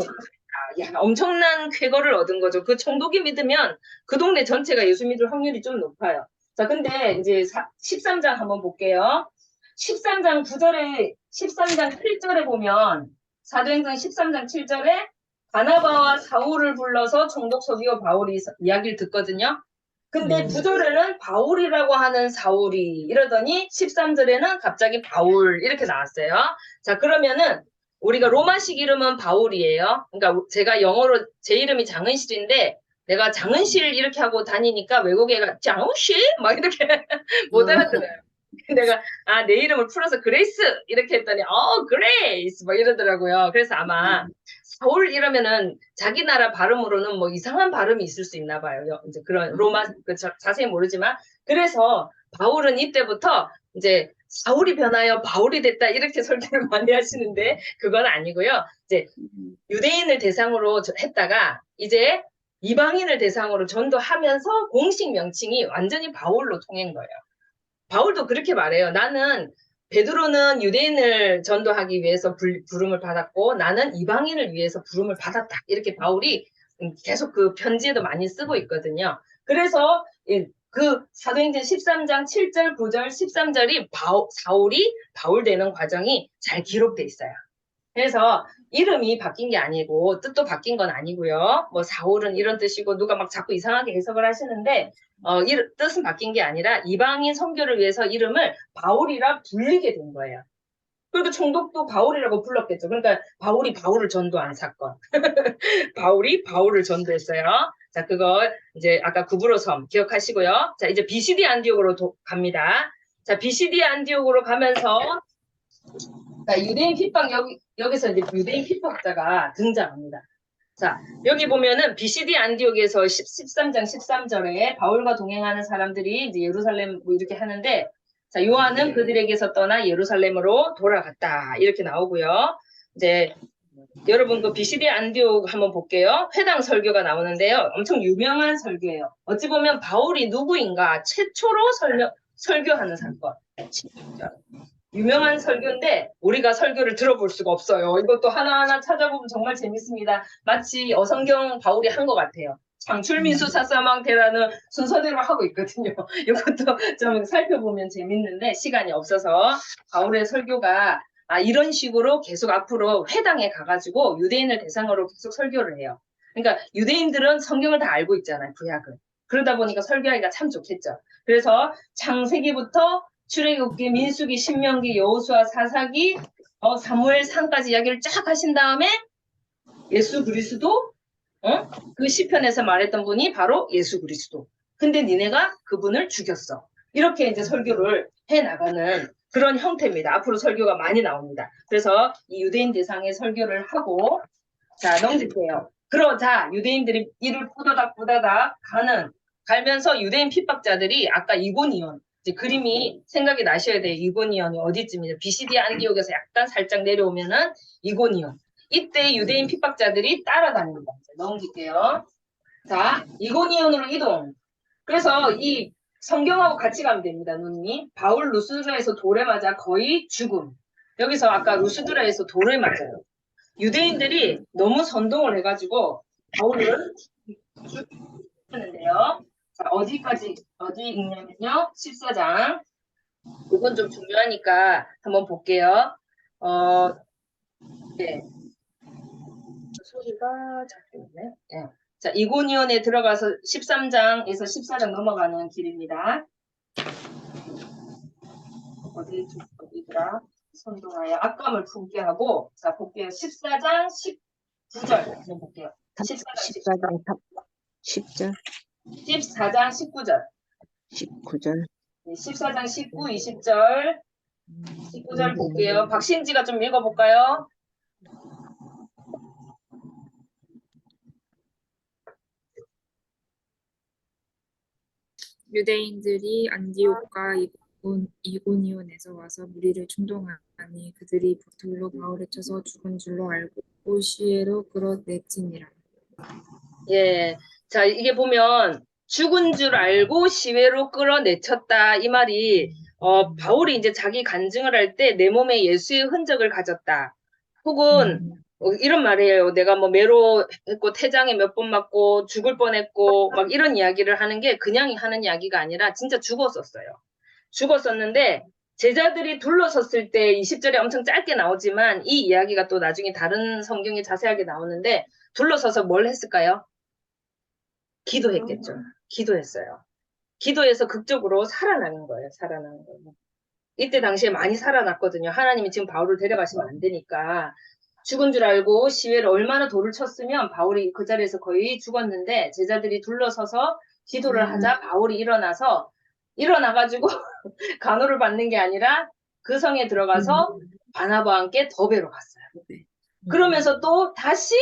야, 엄청난 쾌거를 얻은 거죠. 그 총독이 믿으면 그 동네 전체가 예수 믿을 확률이 좀 높아요. 자, 근데 이제 13장 한번 볼게요. 13장 9절에 13장 7절에 보면 사도행전 13장 7절에 바나바와 사울을 불러서 총독 서기오 바울이 이야기를 듣거든요. 근데 9절에는 바울이라고 하는 사울이 이러더니 13절에는 갑자기 바울 이렇게 나왔어요. 자, 그러면은 우리가 로마식 이름은 바울이에요. 그러니까 제가 영어로 제 이름이 장은실인데 내가 장은실 이렇게 하고 다니니까 외국 애가 장은실? 막 이렇게 못 알아들어요. 내가 내 이름을 풀어서 그레이스 이렇게 했더니 그레이스 막 이러더라고요. 그래서 아마 사울 이러면은 자기 나라 발음으로는 뭐 이상한 발음이 있을 수 있나 봐요. 이제 그런 로마 자세히 모르지만 그래서 바울은 이때부터 이제 사울이 변하여 바울이 됐다 이렇게 설교를 많이 하시는데 그건 아니고요. 이제 유대인을 대상으로 했다가 이제 이방인을 대상으로 전도하면서 공식 명칭이 완전히 바울로 통한 거예요. 바울도 그렇게 말해요. 나는 베드로는 유대인을 전도하기 위해서 부름을 받았고 나는 이방인을 위해서 부름을 받았다. 이렇게 바울이 계속 그 편지에도 많이 쓰고 있거든요. 그래서 그 사도행전 13장 7절, 9절, 13절이 사울이 바울 되는 과정이 잘 기록돼 있어요. 그래서 이름이 바뀐 게 아니고 뜻도 바뀐 건 아니고요. 뭐 사울은 이런 뜻이고 누가 막 자꾸 이상하게 해석을 하시는데 뜻은 바뀐 게 아니라 이방인 선교를 위해서 이름을 바울이라 불리게 된 거예요. 그리고 총독도 바울이라고 불렀겠죠. 그러니까 바울이 바울을 전도한 사건. 바울이 바울을 전도했어요. 자, 그거 이제 아까 구브로 섬 기억하시고요. 자, 이제 비시디 안디옥으로 갑니다. 자, 비시디 안디옥으로 가면서 자, 유대인 핍박 여기서 이제 유대인 핍박자가 등장합니다. 자, 여기 보면은 비시디 안디옥에서 13장 13절에 바울과 동행하는 사람들이 이제 예루살렘 뭐 이렇게 하는데 자, 요한은 그들에게서 떠나 예루살렘으로 돌아갔다. 이렇게 나오고요. 이제 여러분 그 비시디 안디옥 한번 볼게요. 회당 설교가 나오는데요. 엄청 유명한 설교예요. 어찌 보면 바울이 누구인가 최초로 설교하는 사건. 유명한 설교인데 우리가 설교를 들어볼 수가 없어요. 이것도 하나하나 찾아보면 정말 재밌습니다. 마치 어성경 바울이 한 것 같아요. 창출민수사사망대라는 순서대로 하고 있거든요. 이것도 좀 살펴보면 재밌는데 시간이 없어서 바울의 설교가 이런 식으로 계속 앞으로 회당에 가가지고 유대인을 대상으로 계속 설교를 해요. 그러니까 유대인들은 성경을 다 알고 있잖아요. 구약을. 그러다 보니까 설교하기가 참 좋겠죠. 그래서 창세기부터 출애굽기, 민수기, 신명기, 여호수아, 사사기, 사무엘상까지 이야기를 쫙 하신 다음에 예수 그리스도, 그 시편에서 말했던 분이 바로 예수 그리스도. 근데 니네가 그분을 죽였어. 이렇게 이제 설교를 해 나가는 그런 형태입니다. 앞으로 설교가 많이 나옵니다. 그래서 이 유대인 대상의 설교를 하고 자 넘길게요. 그러자 유대인들이 이를 뿌다닥 갈면서 유대인 핍박자들이 아까 이고니온 이제 그림이 생각이 나셔야 돼요. 이고니온이 어디쯤이냐. 비시디 안디옥에서 약간 살짝 내려오면은 이고니온. 이때 유대인 핍박자들이 따라다닙니다. 넘길게요. 자, 이고니온으로 이동. 그래서 이 성경하고 같이 가면 됩니다. 눈이. 바울 루스드라에서 돌에 맞아 거의 죽음. 여기서 아까 루스드라에서 돌에 맞아요. 유대인들이 너무 선동을 해가지고 바울을 죽이는데요. 자, 어디 읽냐면요. 14장. 이건 좀 중요하니까 한번 볼게요. 네. 소리가 잡혔네. 네. 자, 이고니온에 들어가서 13장에서 14장 넘어가는 길입니다. 어디더라? 선동하여 악감을 품게 하고, 자, 볼게요. 14장 19절 한번 볼게요. 14장 10절, 14장 19절. 19절. 14장 19, 20절. 19절 볼게요. 박신지가 좀 읽어볼까요? 유대인들이 안디옥과 이고니온에서 와서 무리를 충동하니 그들이 돌로 바울을 쳐서 죽은 줄로 알고 시외로 끌어내치니라. 예. 자, 이게 보면 죽은 줄 알고 시외로 끌어내쳤다. 이 말이 바울이 이제 자기 간증을 할 때 내 몸에 예수의 흔적을 가졌다. 혹은 이런 말이에요. 내가 뭐 매로했고 태장에 몇 번 맞고 죽을 뻔했고 막 이런 이야기를 하는 게 그냥 하는 이야기가 아니라 진짜 죽었었어요. 죽었었는데 제자들이 둘러섰을 때 20절에 엄청 짧게 나오지만 이 이야기가 또 나중에 다른 성경에 자세하게 나오는데 둘러서서 뭘 했을까요? 기도했겠죠. 기도했어요. 기도해서 극적으로 살아나는 거예요. 살아나는 거예요. 이때 당시에 많이 살아났거든요. 하나님이 지금 바울을 데려가시면 안 되니까. 죽은 줄 알고 시외를 얼마나 돌을 쳤으면 바울이 그 자리에서 거의 죽었는데 제자들이 둘러서서 기도를 하자 바울이 일어나가지고 간호를 받는 게 아니라 그 성에 들어가서 바나바와 함께 더베로 갔어요. 그러면서 또 다시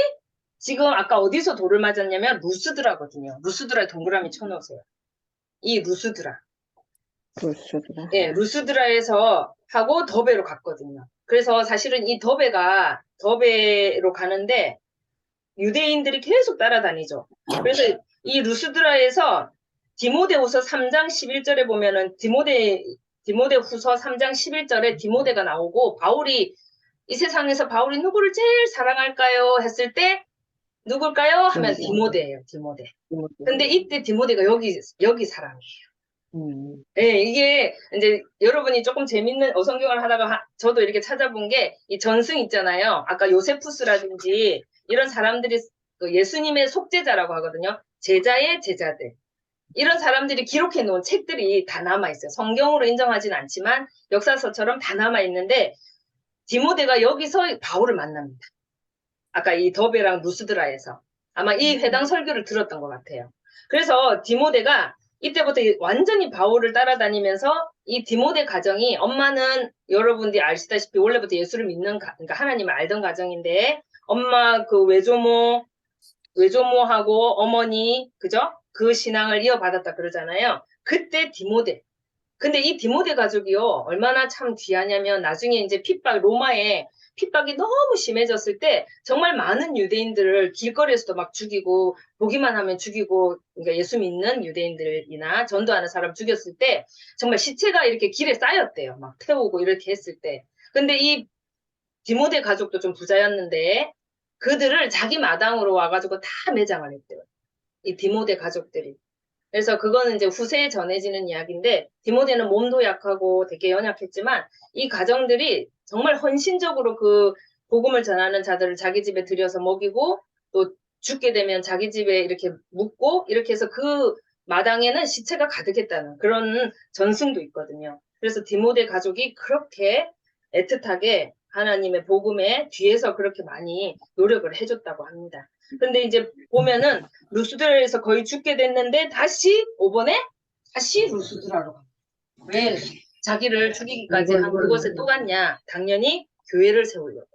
지금 아까 어디서 돌을 맞았냐면 루스드라거든요. 루스드라에 동그라미 쳐놓으세요. 이 루스드라. 루스드라. 예, 루스드라에서 하고 더베로 갔거든요. 그래서 사실은 이 더베로 가는데 유대인들이 계속 따라다니죠. 그래서 이 루스드라에서 디모데후서 3장 11절에 보면은 디모데 후서 3장 11절에 디모데가 나오고 바울이 이 세상에서 바울이 누구를 제일 사랑할까요? 했을 때 누굴까요? 하면 디모데예요. 디모데. 근데 이때 디모데가 여기 사랑해요. 네, 이게 이제 여러분이 조금 재밌는 어성경을 하다가 저도 이렇게 찾아본 게 이 전승 있잖아요. 아까 요세푸스라든지 이런 사람들이 그 예수님의 속죄자라고 하거든요. 제자의 제자들. 이런 사람들이 기록해 놓은 책들이 다 남아 있어요. 성경으로 인정하진 않지만 역사서처럼 다 남아 있는데 디모데가 여기서 바울을 만납니다. 아까 이 더베랑 루스드라에서 아마 이 회당 설교를 들었던 것 같아요. 그래서 디모데가 이때부터 완전히 바울을 따라다니면서 이 디모데 가정이 엄마는 여러분들이 아시다시피 원래부터 예수를 믿는 그러니까 하나님을 알던 가정인데 엄마 그 외조모하고 어머니 그죠? 그 신앙을 이어받았다 그러잖아요. 그때 디모데. 근데 이 디모데 가족이요 얼마나 참 귀하냐면 나중에 이제 로마에 핍박이 너무 심해졌을 때 정말 많은 유대인들을 길거리에서도 막 죽이고 보기만 하면 죽이고 그러니까 예수 믿는 유대인들이나 전도하는 사람 죽였을 때 정말 시체가 이렇게 길에 쌓였대요. 막 태우고 이렇게 했을 때. 근데 이 디모데 가족도 좀 부자였는데 그들을 자기 마당으로 와가지고 다 매장을 했대요. 이 디모데 가족들이. 그래서 그거는 이제 후세에 전해지는 이야기인데 디모데는 몸도 약하고 되게 연약했지만 이 가정들이 정말 헌신적으로 그 복음을 전하는 자들을 자기 집에 들여서 먹이고 또 죽게 되면 자기 집에 이렇게 묵고 이렇게 해서 그 마당에는 시체가 가득했다는 그런 전승도 있거든요. 그래서 디모데 가족이 그렇게 애틋하게 하나님의 복음에 뒤에서 그렇게 많이 노력을 해줬다고 합니다. 근데 이제 보면은 루스드라에서 거의 죽게 됐는데 다시 5번에 다시 루스드라로 갑니다. 왜 자기를 죽이기까지 한 그곳에 또 갔냐? 당연히 교회를 세우려고.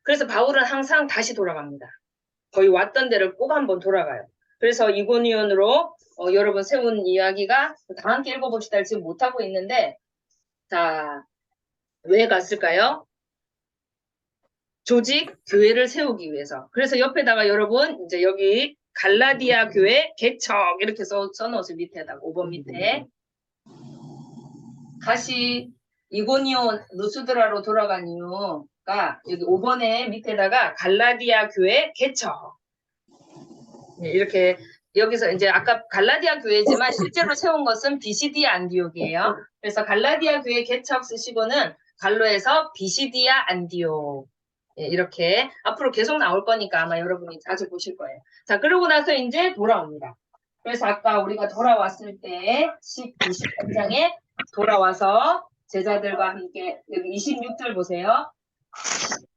그래서 바울은 항상 다시 돌아갑니다. 거의 왔던 데를 꼭 한번 돌아가요. 그래서 이고니온으로 여러분 세운 이야기가 다 함께 읽어봅시다. 지금 못하고 있는데 자, 왜 갔을까요? 조직 교회를 세우기 위해서. 그래서 옆에다가 여러분 이제 여기 갈라디아 교회 개척 이렇게 써놓으세요. 밑에다가 5번 밑에. 다시 이고니온 루스드라로 돌아간 이유가 여기 5번에 밑에다가 갈라디아 교회 개척. 네, 이렇게 여기서 이제 아까 갈라디아 교회지만 실제로 세운 것은 비시디아 안디옥이에요. 그래서 갈라디아 교회 개척 쓰시고는 갈로에서 비시디아 안디옥. 예, 이렇게 앞으로 계속 나올 거니까 아마 여러분이 자주 보실 거예요. 자, 그러고 나서 이제 돌아옵니다. 그래서 아까 우리가 돌아왔을 때 23장에 돌아와서 제자들과 함께 여기 26절 보세요.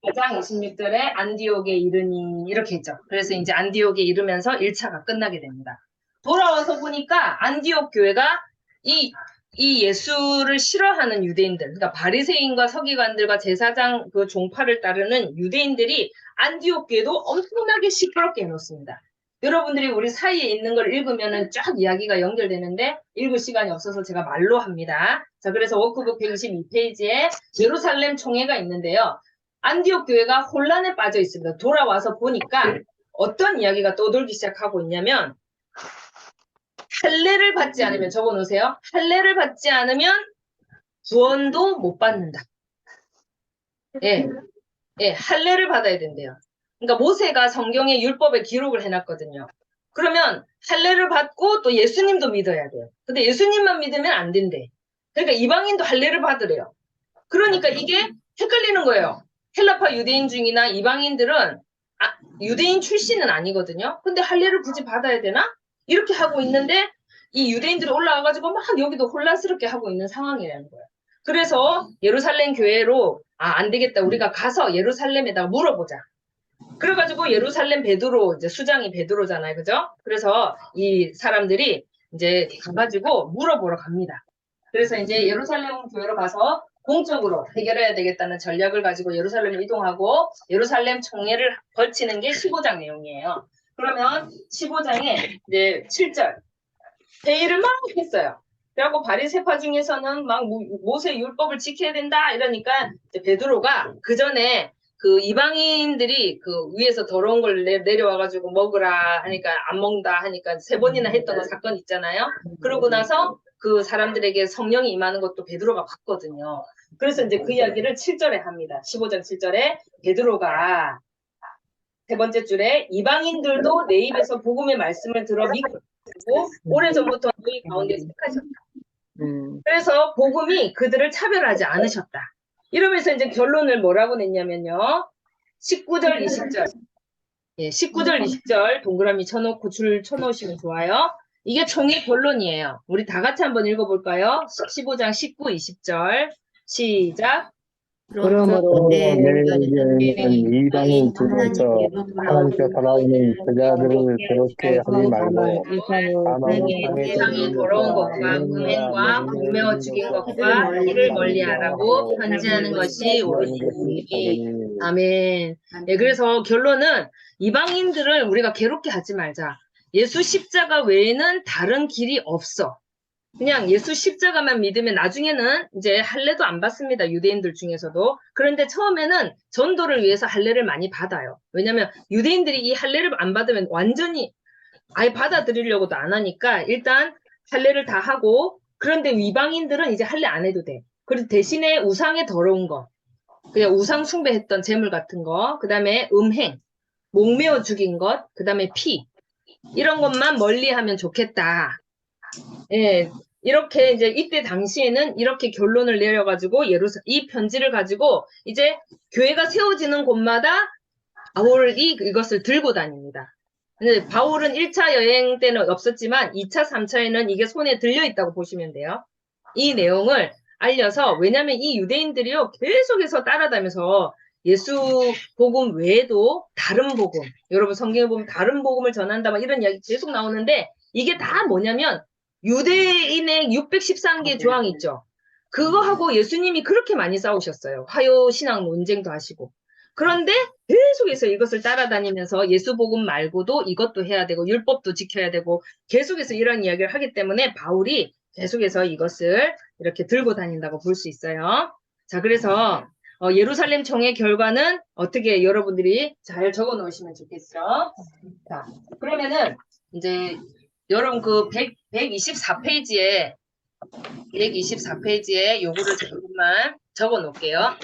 4장 26절에 안디옥에 이르니 이렇게 했죠. 그래서 이제 안디옥에 이르면서 1차가 끝나게 됩니다. 돌아와서 보니까 안디옥 교회가 이 예수를 싫어하는 유대인들, 그러니까 바리새인과 서기관들과 제사장 그 종파를 따르는 유대인들이 안디옥 교회도 엄청나게 시끄럽게 해놓습니다. 여러분들이 우리 사이에 있는 걸 읽으면은 쫙 이야기가 연결되는데 읽을 시간이 없어서 제가 말로 합니다. 자, 그래서 워크북 122페이지에 예루살렘 총회가 있는데요. 안디옥 교회가 혼란에 빠져 있습니다. 돌아와서 보니까 어떤 이야기가 떠돌기 시작하고 있냐면 할례를 받지 않으면 적어놓으세요. 할례를 받지 않으면 구원도 못 받는다. 예, 할례를 받아야 된대요. 그러니까 모세가 성경에 율법에 기록을 해놨거든요. 그러면 할례를 받고 또 예수님도 믿어야 돼요. 근데 예수님만 믿으면 안 된대. 그러니까 이방인도 할례를 받으래요. 그러니까 이게 헷갈리는 거예요. 헬라파 유대인 중이나 이방인들은 유대인 출신은 아니거든요. 근데 할례를 굳이 받아야 되나? 이렇게 하고 있는데 이 유대인들이 올라와가지고 막 여기도 혼란스럽게 하고 있는 상황이라는 거예요. 그래서 예루살렘 교회로 안 되겠다. 우리가 가서 예루살렘에다가 물어보자. 그래가지고 예루살렘 베드로 이제 수장이 베드로잖아요, 그죠? 그래서 이 사람들이 이제 가가지고 물어보러 갑니다. 그래서 이제 예루살렘 교회로 가서 공적으로 해결해야 되겠다는 전략을 가지고 예루살렘을 이동하고 예루살렘 총회를 걸치는 게 15장 내용이에요. 그러면 15장에 이제 7절 회의를 막 했어요. 그래갖고 바리새파 중에서는 막 모세 율법을 지켜야 된다 이러니까 이제 베드로가 그 전에 그 이방인들이 그 위에서 더러운 걸 내려와가지고 먹으라 하니까 안 먹는다 하니까 3번이나 했던 거 사건 있잖아요. 그러고 나서 그 사람들에게 성령이 임하는 것도 베드로가 봤거든요. 그래서 이제 그 이야기를 7절에 합니다. 15장 7절에 베드로가 세 번째 줄에 이방인들도 내 입에서 복음의 말씀을 들어 믿고 오래전부터 너희 가운데 택하셨다. 그래서 복음이 그들을 차별하지 않으셨다. 이러면서 이제 결론을 뭐라고 냈냐면요. 19절, 20절. 예, 19절, 20절 동그라미 쳐놓고 줄 쳐놓으시면 좋아요. 이게 총의 결론이에요. 우리 다 같이 한번 읽어볼까요? 15장 19, 20절. 시작. 그러므로 내 내 의견은 의견은 이방인 중에서 하나님께 돌아오는 제자들을 그렇게 하지 말고 다만 세상에 돌아온 것과 음행과 공매어 죽인 것과 이를 멀리하라고 편지하는 것이 옳으니. 아멘. 예, 그래서 결론은 이방인들을 우리가 괴롭게 하지 말자. 예수 십자가 외에는 다른 길이 없어. 그냥 예수 십자가만 믿으면 나중에는 이제 할례도 안 받습니다. 유대인들 중에서도. 그런데 처음에는 전도를 위해서 할례를 많이 받아요. 왜냐하면 유대인들이 이 할례를 안 받으면 완전히 아예 받아들이려고도 안 하니까 일단 할례를 다 하고, 그런데 이방인들은 이제 할례 안 해도 돼. 그리고 대신에 우상에 더러운 거, 그냥 우상 숭배했던 재물 같은 거, 그 다음에 음행, 목매어 죽인 것, 그 다음에 피, 이런 것만 멀리하면 좋겠다. 예, 이렇게 이제 이때 당시에는 이렇게 결론을 내려가지고 이 편지를 가지고 이제 교회가 세워지는 곳마다 바울이 이것을 들고 다닙니다. 근데 바울은 1차 여행 때는 없었지만 2차, 3차에는 이게 손에 들려 있다고 보시면 돼요. 이 내용을 알려서, 왜냐하면 이 유대인들이요 계속해서 따라다니면서 예수 복음 외에도 다른 복음, 여러분 성경에 보면 다른 복음을 전한다 막 이런 이야기 계속 나오는데, 이게 다 뭐냐면 유대인의 613개 조항 있죠. 그거하고 예수님이 그렇게 많이 싸우셨어요. 화요 신앙 논쟁도 하시고. 그런데 계속해서 이것을 따라다니면서 예수 복음 말고도 이것도 해야 되고 율법도 지켜야 되고 계속해서 이런 이야기를 하기 때문에 바울이 계속해서 이것을 이렇게 들고 다닌다고 볼 수 있어요. 자, 그래서 예루살렘 청의 결과는 어떻게 여러분들이 잘 적어 놓으시면 좋겠죠. 자, 그러면은 이제 여러분 그 124페이지에 요거를 잠깐만 적어 놓을게요.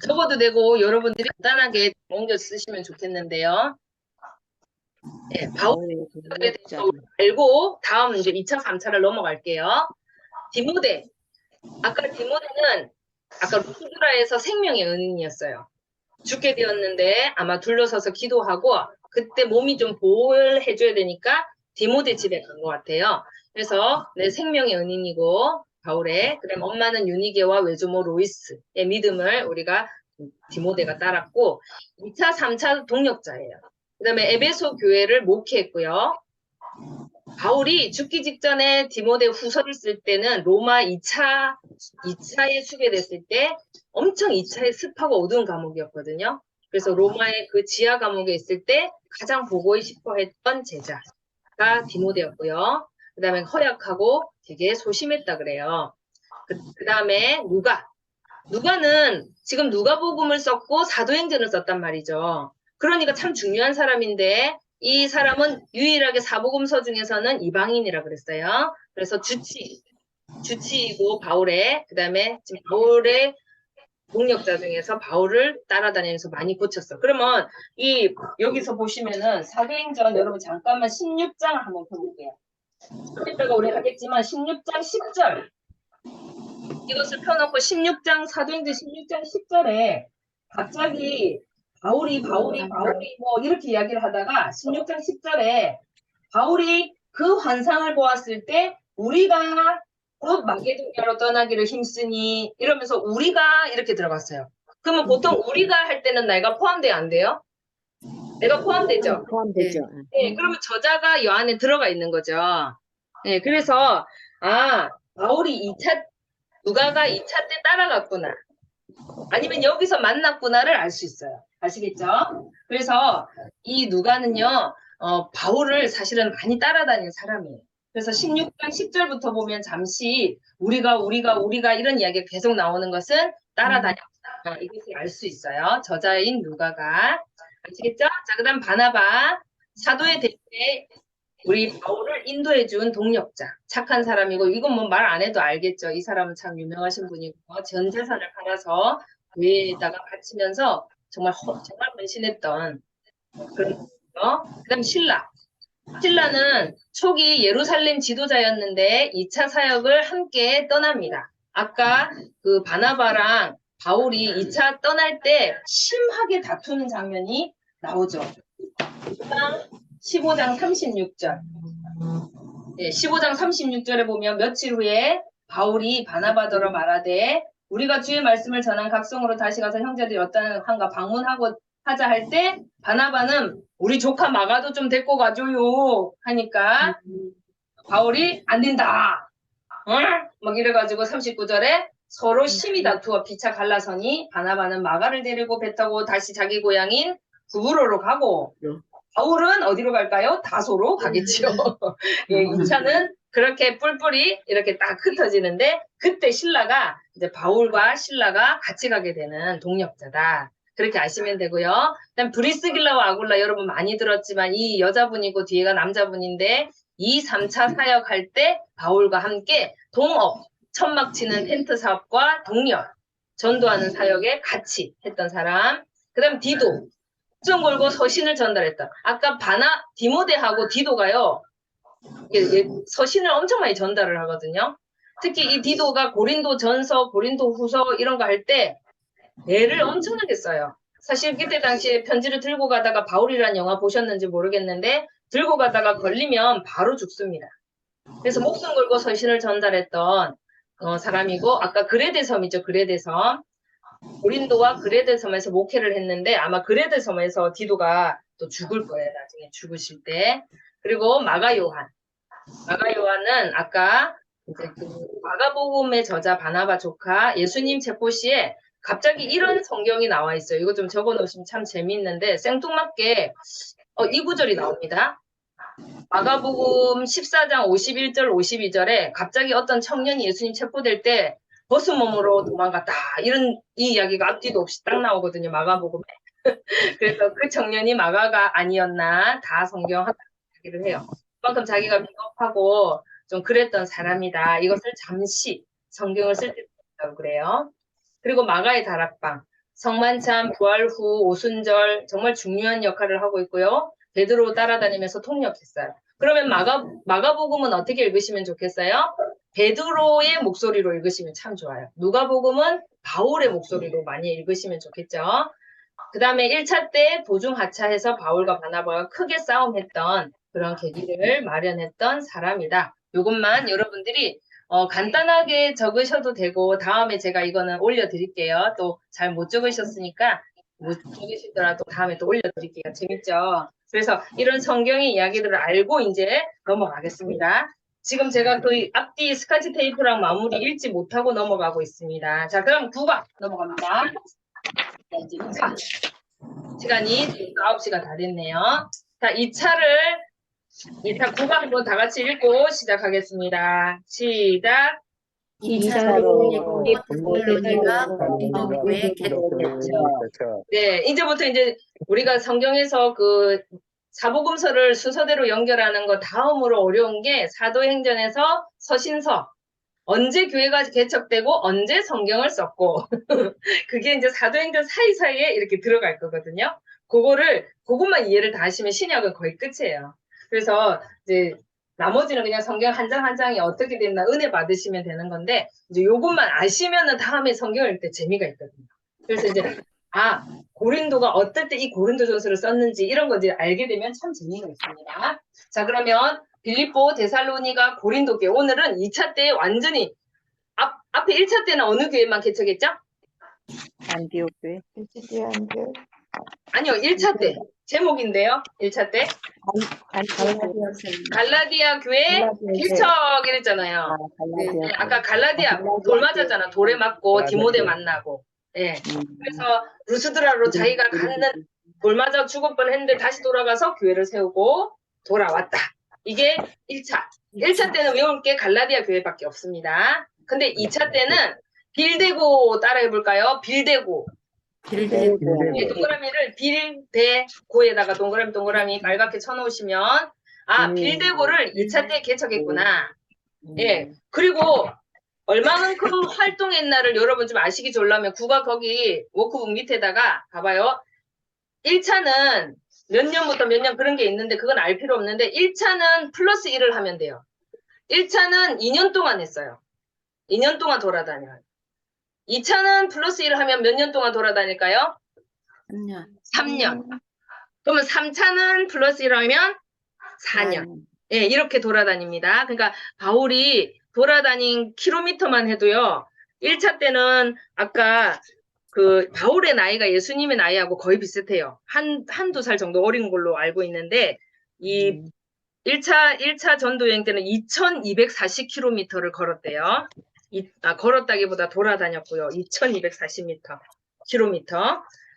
적어도 되고 여러분들이 간단하게 옮겨 쓰시면 좋겠는데요. 네, 바울의 대해서 알고 다음 이제 2차, 3차를 넘어갈게요. 디모데. 아까 디모데는 아까 루스드라에서 생명의 은인이었어요. 죽게 되었는데 아마 둘러서서 기도하고 그때 몸이 좀 보호를 해줘야 되니까 디모데 집에 간 것 같아요. 그래서 내 생명의 은인이고 바울의, 그다음 엄마는 유니게와 외조모 로이스의 믿음을 우리가 디모데가 따랐고 2차, 3차 동력자예요. 그다음에 에베소 교회를 목회했고요. 바울이 죽기 직전에 디모데 후서를 쓸 때는 로마 2차에 수게 됐을 때 엄청 2차에 습하고 어두운 감옥이었거든요. 그래서 로마의 그 지하 감옥에 있을 때 가장 보고 싶어 했던 제자가 디모데였고요. 그 다음에 허약하고 되게 소심했다 그래요. 그 다음에 누가는 지금 누가복음을 썼고 사도행전을 썼단 말이죠. 그러니까 참 중요한 사람인데 이 사람은 유일하게 사복음서 중에서는 이방인이라 그랬어요. 그래서 주치이고 바울의, 그 다음에 지금 바울의 동력자 중에서 바울을 따라다니면서 많이 고쳤어. 그러면 여기서 보시면은 사도행전 여러분 잠깐만 16장 한번 펴볼게요. 이따가 우리 하겠지만 16장 10절 이것을 펴놓고 16장 사도행전 16장 10절에 갑자기 바울이 뭐 이렇게 이야기를 하다가 16장 10절에 바울이 그 환상을 보았을 때 우리가 곧 마게도냐로 떠나기를 힘쓰니 이러면서 우리가 이렇게 들어갔어요. 그러면 보통 우리가 할 때는 내가 포함돼요, 안 돼요? 내가 포함되죠? 포함되죠. 네, 그러면 저자가 이 안에 들어가 있는 거죠. 네, 그래서 바울이 누가가 2차 때 따라갔구나. 아니면 여기서 만났구나를 알 수 있어요. 아시겠죠? 그래서 이 누가는요, 바울을 사실은 많이 따라다니는 사람이에요. 그래서 16장 10절부터 보면 잠시 우리가 이런 이야기가 계속 나오는 것은 따라다녔다. 이것을 알 수 있어요. 저자인 누가가. 아시겠죠? 자, 그 다음 바나바. 사도의 대표에 우리 바울을 인도해준 동력자, 착한 사람이고, 이건 뭐 말 안 해도 알겠죠. 이 사람은 참 유명하신 분이고, 전 재산을 팔아서 교회에다가 바치면서 정말 헌신했던 그런 분이죠. 그다음 신라는 초기 예루살렘 지도자였는데 2차 사역을 함께 떠납니다. 아까 그 바나바랑 바울이 2차 떠날 때 심하게 다투는 장면이 나오죠. 15장 36절. 네, 15장 36절에 보면 며칠 후에 바울이 바나바더러 말하되 우리가 주의 말씀을 전한 각성으로 다시 가서 형제들이 어떠한가 방문하고 하자 할 때 바나바는 우리 조카 마가도 좀 데리고 가줘요 하니까 바울이 안 된다. 막 이래가지고 39절에 서로 심히 다투어 피차 갈라서니 바나바는 마가를 데리고 배 타고 다시 자기 고향인 구브로로 가고 바울은 어디로 갈까요? 다소로 가겠죠. 예, 2차는 그렇게 뿔뿔이 이렇게 딱 흩어지는데 그때 신라가 이제 바울과 신라가 같이 가게 되는 동력자다. 그렇게 아시면 되고요. 그다음 브리스길라와 아굴라 여러분 많이 들었지만 이 여자분이고 뒤에가 남자분인데 2, 3차 사역할 때 바울과 함께 동업, 천막 치는 텐트 사업과 동력, 전도하는 사역에 같이 했던 사람. 그다음 디도, 목숨 걸고 서신을 전달했다. 아까 디모데하고 디도가요. 서신을 엄청 많이 전달을 하거든요. 특히 이 디도가 고린도 전서, 고린도 후서 이런 거 할 때 애를 엄청나게 써요. 사실 그때 당시에 편지를 들고 가다가 바울이라는 영화 보셨는지 모르겠는데 들고 가다가 걸리면 바로 죽습니다. 그래서 목숨 걸고 서신을 전달했던 사람이고 아까 그레데 섬이죠. 그레데 섬. 고린도와 그레데 섬에서 목회를 했는데 아마 그레데 섬에서 디도가 또 죽을 거예요. 나중에 죽으실 때. 그리고 마가 요한은 아까 이제 그 마가복음의 저자 바나바 조카 예수님 체포시에 갑자기 이런 성경이 나와 있어요. 이거 좀 적어 놓으시면 참 재미있는데 생뚱맞게 이 구절이 나옵니다. 마가복음 14장 51절 52절에 갑자기 어떤 청년이 예수님 체포될 때 벗은 몸으로 도망갔다. 이 이야기가 앞뒤도 없이 딱 나오거든요. 마가복음에. 그래서 그 청년이 마가가 아니었나 다 성경 이야기를 해요. 그만큼 자기가 비겁하고 좀 그랬던 사람이다. 이것을 잠시 성경을 쓸 때 그래요. 그리고 마가의 다락방, 성만찬, 부활 후 오순절 정말 중요한 역할을 하고 있고요. 베드로 따라다니면서 통역했어요. 그러면 마가복음은 어떻게 읽으시면 좋겠어요? 베드로의 목소리로 읽으시면 참 좋아요. 누가복음은 바울의 목소리로 많이 읽으시면 좋겠죠. 그 다음에 1차 때 도중 하차해서 바울과 바나바가 크게 싸움했던 그런 계기를 마련했던 사람이다. 이것만 여러분들이 간단하게 적으셔도 되고 다음에 제가 이거는 올려드릴게요. 또 잘 못 적으셨으니까 못 적으시더라도 다음에 또 올려드릴게요. 재밌죠? 그래서 이런 성경의 이야기들을 알고 이제 넘어가겠습니다. 지금 제가 그 앞뒤 스카치 테이프랑 마무리 읽지 못하고 넘어가고 있습니다. 자, 그럼 9강 넘어갑니다. 자, 이제 2차. 시간이 9시가 다 됐네요. 자, 2차 9강 한번 다 같이 읽고 시작하겠습니다. 시작. 2차로 테살로니가 교회 네, 이제부터 이제 우리가 성경에서 그 사복음서를 순서대로 연결하는 거 다음으로 어려운 게 사도행전에서 서신서 언제 교회가 개척되고 언제 성경을 썼고 그게 이제 사도행전 사이사이에 이렇게 들어갈 거거든요. 그것만 이해를 다 하시면 신약은 거의 끝이에요. 그래서 이제 나머지는 그냥 성경 한 장 한 장이 어떻게 됐나 은혜 받으시면 되는 건데 이제 요것만 아시면은 다음에 성경을 읽을 때 재미가 있거든요. 그래서 이제 고린도가 어떨 때 이 고린도전서를 썼는지 이런 거 이제 알게 되면 참 재미가 있습니다. 자, 그러면 빌립보, 데살로니가, 고린도 교회 오늘은 2차 때 완전히 앞에 1차 때는 어느 교회만 개척했죠? 안디옥 교회. 아니요, 1차 때 제목인데요. 1차 때 갈라디아 교회 개척 이랬잖아요. 네, 아까 갈라디아 돌 맞았잖아. 돌에 맞고 디모데 만나고. 예. 그래서 루스드라로 자기가 갖는 돌 맞아 죽을 뻔했는데 다시 돌아가서 교회를 세우고 돌아왔다. 이게 1차. 1차 때는 외울 게 갈라디아 교회밖에 없습니다. 근데 2차 때는 빌데고 따라해볼까요? 빌데고. 네, 동그라미를 빌데고에다가 동그라미 빨갛게 쳐놓으시면 빌데고를 2차 때 개척했구나. 예. 그리고 얼마만큼 활동했나를 여러분 좀 아시기 좋으려면 구가 거기 워크북 밑에다가 봐봐요. 1차는 몇 년부터 몇 년 그런 게 있는데 그건 알 필요 없는데 1차는 플러스 1을 하면 돼요. 1차는 2년 동안 했어요. 2년 동안 돌아다녀요. 2차는 플러스 1을 하면 몇 년 동안 돌아다닐까요? 3년. 3년. 그러면 3차는 플러스 1을 하면 4년. 예, 이렇게 돌아다닙니다. 그러니까 바울이 돌아다닌 킬로미터만 해도요. 1차 때는 아까 그 바울의 나이가 예수님의 나이하고 거의 비슷해요. 한두 살 정도 어린 걸로 알고 있는데 이 1차 전도 여행 때는 2240km를 걸었대요. 걸었다기보다 돌아다녔고요. 2240km.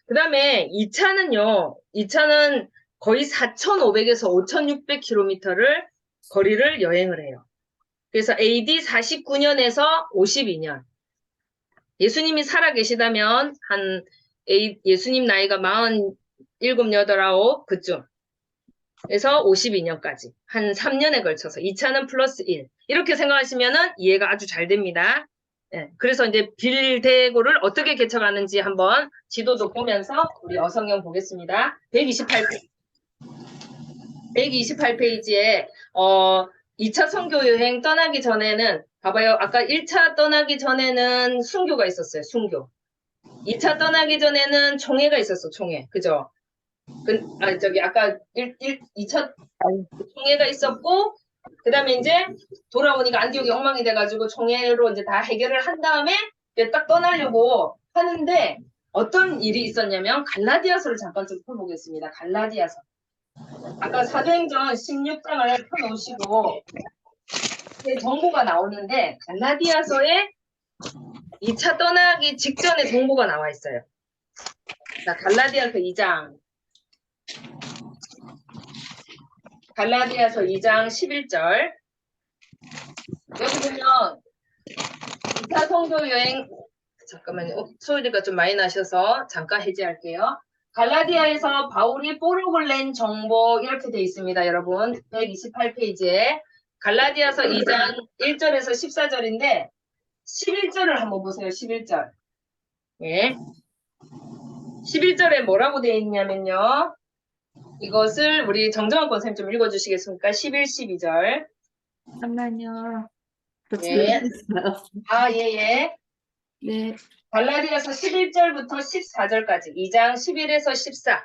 그 다음에 2차는 거의 4500에서 5600km를 거리를 여행을 해요. 그래서 AD 49년에서 52년. 예수님이 살아 계시다면 예수님 나이가 47, 8, 9 그쯤. 에서 52년까지 한 3년에 걸쳐서 2차는 플러스 1 이렇게 생각하시면은 이해가 아주 잘 됩니다. 예, 그래서 이제 빌데고를 어떻게 개척하는지 한번 지도도 보면서 우리 어성경 보겠습니다. 128페이지에 2차 선교 여행 떠나기 전에는 봐봐요. 아까 1차 떠나기 전에는 순교가 있었어요. 순교. 2차 떠나기 전에는 총회가 있었어. 총회. 그죠? 아까 2차 총회가 있었고, 그 다음에 이제 돌아오니까 안디옥이 엉망이 돼가지고 총회로 이제 다 해결을 한 다음에 이제 딱 떠나려고 하는데 어떤 일이 있었냐면 갈라디아서를 잠깐 좀 펴보겠습니다. 갈라디아서. 아까 사도행전 16장을 펴놓으시고 정보가 나오는데 갈라디아서에 2차 떠나기 직전에 정보가 나와 있어요. 자, 갈라디아서 2장. 갈라디아서 2장 11절. 여기 보면 2차 성도 여행 잠깐만요. 소리가 좀 많이 나셔서 잠깐 해제할게요. 갈라디아에서 바울이 뽀록을 낸 정보 이렇게 돼 있습니다. 여러분 128페이지에 갈라디아서 2장 1절에서 14절인데 11절을 한번 보세요. 11절. 예. 11절에 뭐라고 돼 있냐면요. 이것을 우리 정정환 권사님 좀 읽어주시겠습니까? 11, 12절. 잠깐만요. 예. 예. 네. 갈라디아서 11절부터 14절까지 2장 11에서 14.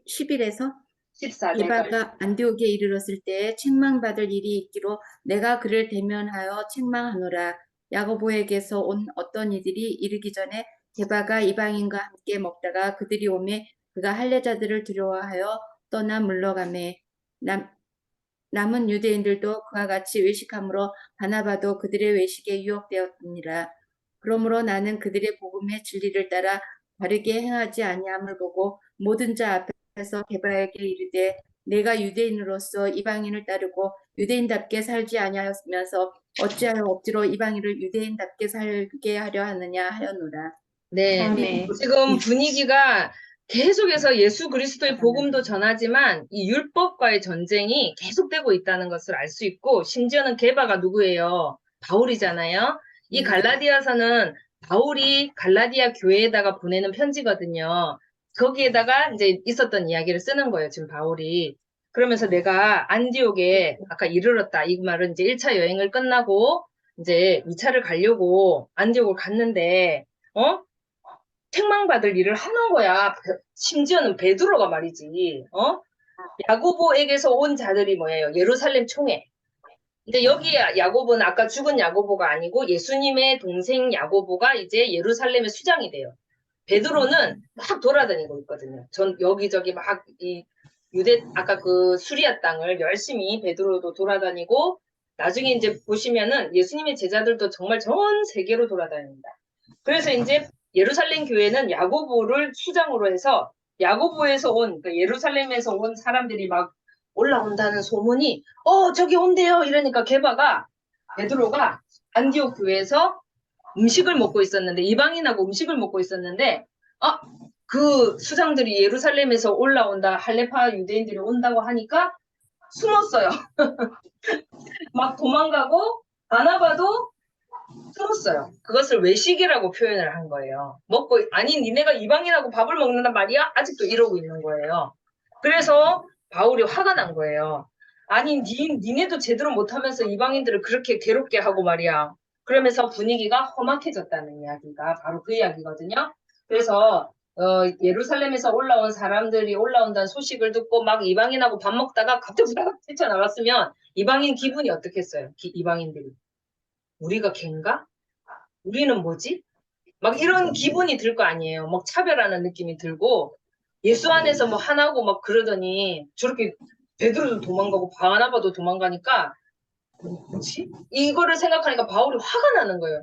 10일에서 14절까지. 게바가 안디옥에 이르렀을 때 책망받을 일이 있기로 내가 그를 대면하여 책망하노라. 야고보에게서 온 어떤 이들이 이르기 전에 게바가 이방인과 함께 먹다가 그들이 오매 그가 할례자들을 두려워하여 떠나 물러가매 남은 유대인들도 그와 같이 외식함으로 바나바도 그들의 외식에 유혹되었느니라. 그러므로 나는 그들의 복음의 진리를 따라 바르게 행하지 아니함을 보고 모든 자 앞에서 게바에게 이르되 내가 유대인으로서 이방인을 따르고 유대인답게 살지 아니하였으면서 어찌하여 억지로 이방인을 유대인답게 살게 하려 하느냐 하였노라. 네. 아멘. 지금 분위기가 계속해서 예수 그리스도의 복음도 전하지만 이 율법과의 전쟁이 계속되고 있다는 것을 알 수 있고 심지어는 게바가 누구예요? 바울이잖아요. 이 갈라디아서는 바울이 갈라디아 교회에다가 보내는 편지거든요. 거기에다가 이제 있었던 이야기를 쓰는 거예요. 지금 바울이. 그러면서 내가 안디옥에 아까 이르렀다. 이 말은 이제 1차 여행을 끝나고 이제 2차를 가려고 안디옥을 갔는데 책망받을 일을 하는 거야. 심지어는 베드로가 말이지. 야고보에게서 온 자들이 뭐예요? 예루살렘 총회. 근데 여기 야고보는 아까 죽은 야고보가 아니고 예수님의 동생 야고보가 이제 예루살렘의 수장이 돼요. 베드로는 막 돌아다니고 있거든요. 전 여기저기 막 이 아까 그 수리아 땅을 열심히 베드로도 돌아다니고 나중에 이제 보시면은 예수님의 제자들도 정말 전 세계로 돌아다닙니다. 그래서 이제 예루살렘 교회는 야고보를 수장으로 해서 야고보에서 그러니까 예루살렘에서 온 사람들이 막 올라온다는 소문이 저기 온대요 이러니까 베드로가 안디옥 교회에서 음식을 먹고 있었는데 이방인하고 음식을 먹고 있었는데 그 수장들이 예루살렘에서 올라온다, 할레파 유대인들이 온다고 하니까 숨었어요. 막 도망가고 바나바도 숨었어요. 그것을 외식이라고 표현을 한 거예요. 먹고 아니 니네가 이방인하고 밥을 먹는단 말이야? 아직도 이러고 있는 거예요. 그래서 바울이 화가 난 거예요. 아니 니네도 제대로 못하면서 이방인들을 그렇게 괴롭게 하고 말이야. 그러면서 분위기가 험악해졌다는 이야기가 바로 그 이야기거든요. 그래서 예루살렘에서 올라온 사람들이 올라온다는 소식을 듣고 막 이방인하고 밥 먹다가 갑자기 후다닥 뛰쳐나갔으면 이방인 기분이 어떻겠어요? 이방인들이. 우리가 걘가? 우리는 뭐지? 막 이런 기분이 들 거 아니에요. 막 차별하는 느낌이 들고 예수 안에서 뭐 하나고 막 그러더니 저렇게 베드로도 도망가고 바나바도 도망가니까 뭐지? 이거를 생각하니까 바울이 화가 나는 거예요.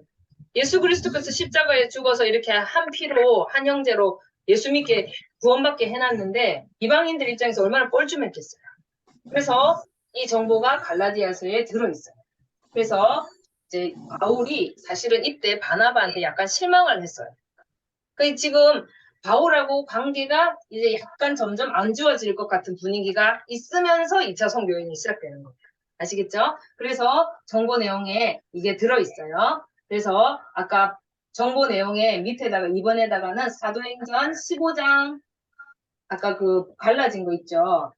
예수 그리스도께서 십자가에 죽어서 이렇게 한 피로 한 형제로 예수 믿게 구원받게 해놨는데 이방인들 입장에서 얼마나 뻘쭘했겠어요. 그래서 이 정보가 갈라디아서에 들어있어요. 그래서 이제 바울이 사실은 이때 바나바한테 약간 실망을 했어요. 그 지금 바울하고 관계가 이제 약간 점점 안 좋아질 것 같은 분위기가 있으면서 2차 선교 여행이 시작되는 거예요. 아시겠죠? 그래서 정보 내용에 이게 들어있어요. 그래서 아까 정보 내용에 밑에다가 이번에다가는 사도행전 15장 아까 그 갈라진 거 있죠.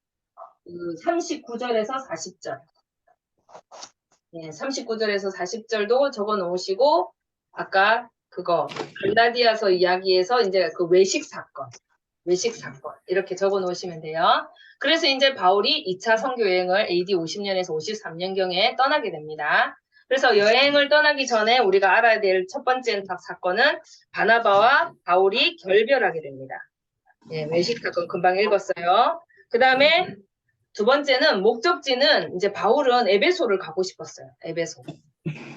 그 39절에서 40절. 예, 39절에서 40절도 적어 놓으시고 아까 그거 갈라디아서 이야기에서 이제 그 외식 사건 이렇게 적어 놓으시면 돼요. 그래서 이제 바울이 2차 선교 여행을 AD 50년에서 53년경에 떠나게 됩니다. 그래서 여행을 떠나기 전에 우리가 알아야 될 첫 번째 사건은 바나바와 바울이 결별하게 됩니다. 예, 외식 사건 금방 읽었어요. 그 다음에 두 번째는 목적지는 이제 바울은 에베소를 가고 싶었어요. 에베소.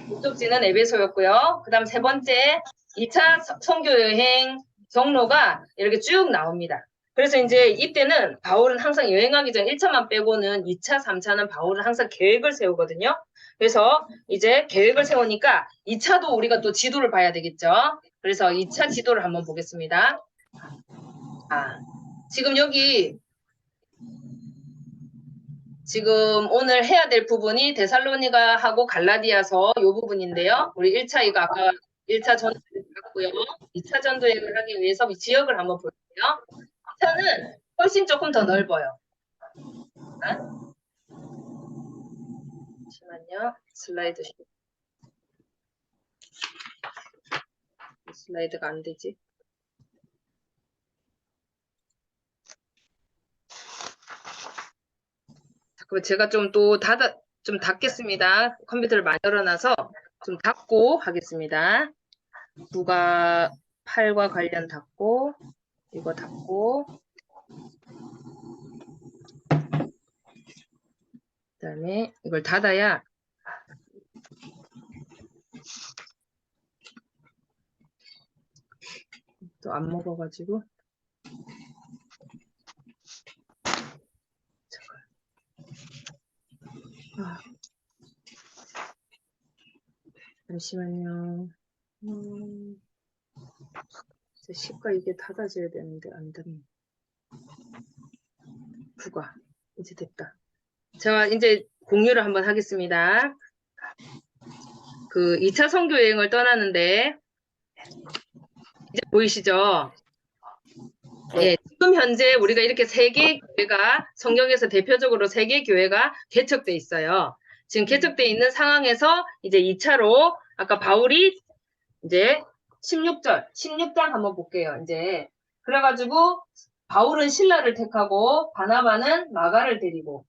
목적지는 에베소였고요. 그 다음 세 번째 2차 선교 여행 경로가 이렇게 쭉 나옵니다. 그래서 이제 이때는 바울은 항상 여행하기 전 1차만 빼고는 2차, 3차는 바울은 항상 계획을 세우거든요. 그래서 이제 계획을 세우니까 2차도 우리가 또 지도를 봐야 되겠죠. 그래서 2차 지도를 한번 보겠습니다. 지금 여기 지금 오늘 해야 될 부분이 데살로니가하고 갈라디아서 이 부분인데요. 우리 1차 이거 아까 1차 전도여행을 했고요. 2차 전도여행을 하기 위해서 이 지역을 한번 볼게요. 2차는 훨씬 조금 더 넓어요. 잠시만요. 슬라이드가 안 되지. 그럼 제가 좀 또 좀 닫겠습니다. 컴퓨터를 많이 열어놔서 좀 닫고 하겠습니다. 9과 8과 관련 닫고 이거 닫고 그다음에 이걸 닫아야 또 안 먹어가지고 잠시만요. 시가 이게 닫아져야 되는데 안 닫네. 9가 이제 됐다. 제가 이제 공유를 한번 하겠습니다. 그 2차 선교 여행을 떠나는데 이제 보이시죠? 예, 지금 현재 우리가 이렇게 3개 교회가 성경에서 대표적으로 3개 교회가 개척돼 있어요. 지금 개척돼 있는 상황에서 이제 2차로 아까 바울이 이제 16장 한번 볼게요. 이제 그래가지고 바울은 실라를 택하고 바나바는 마가를 데리고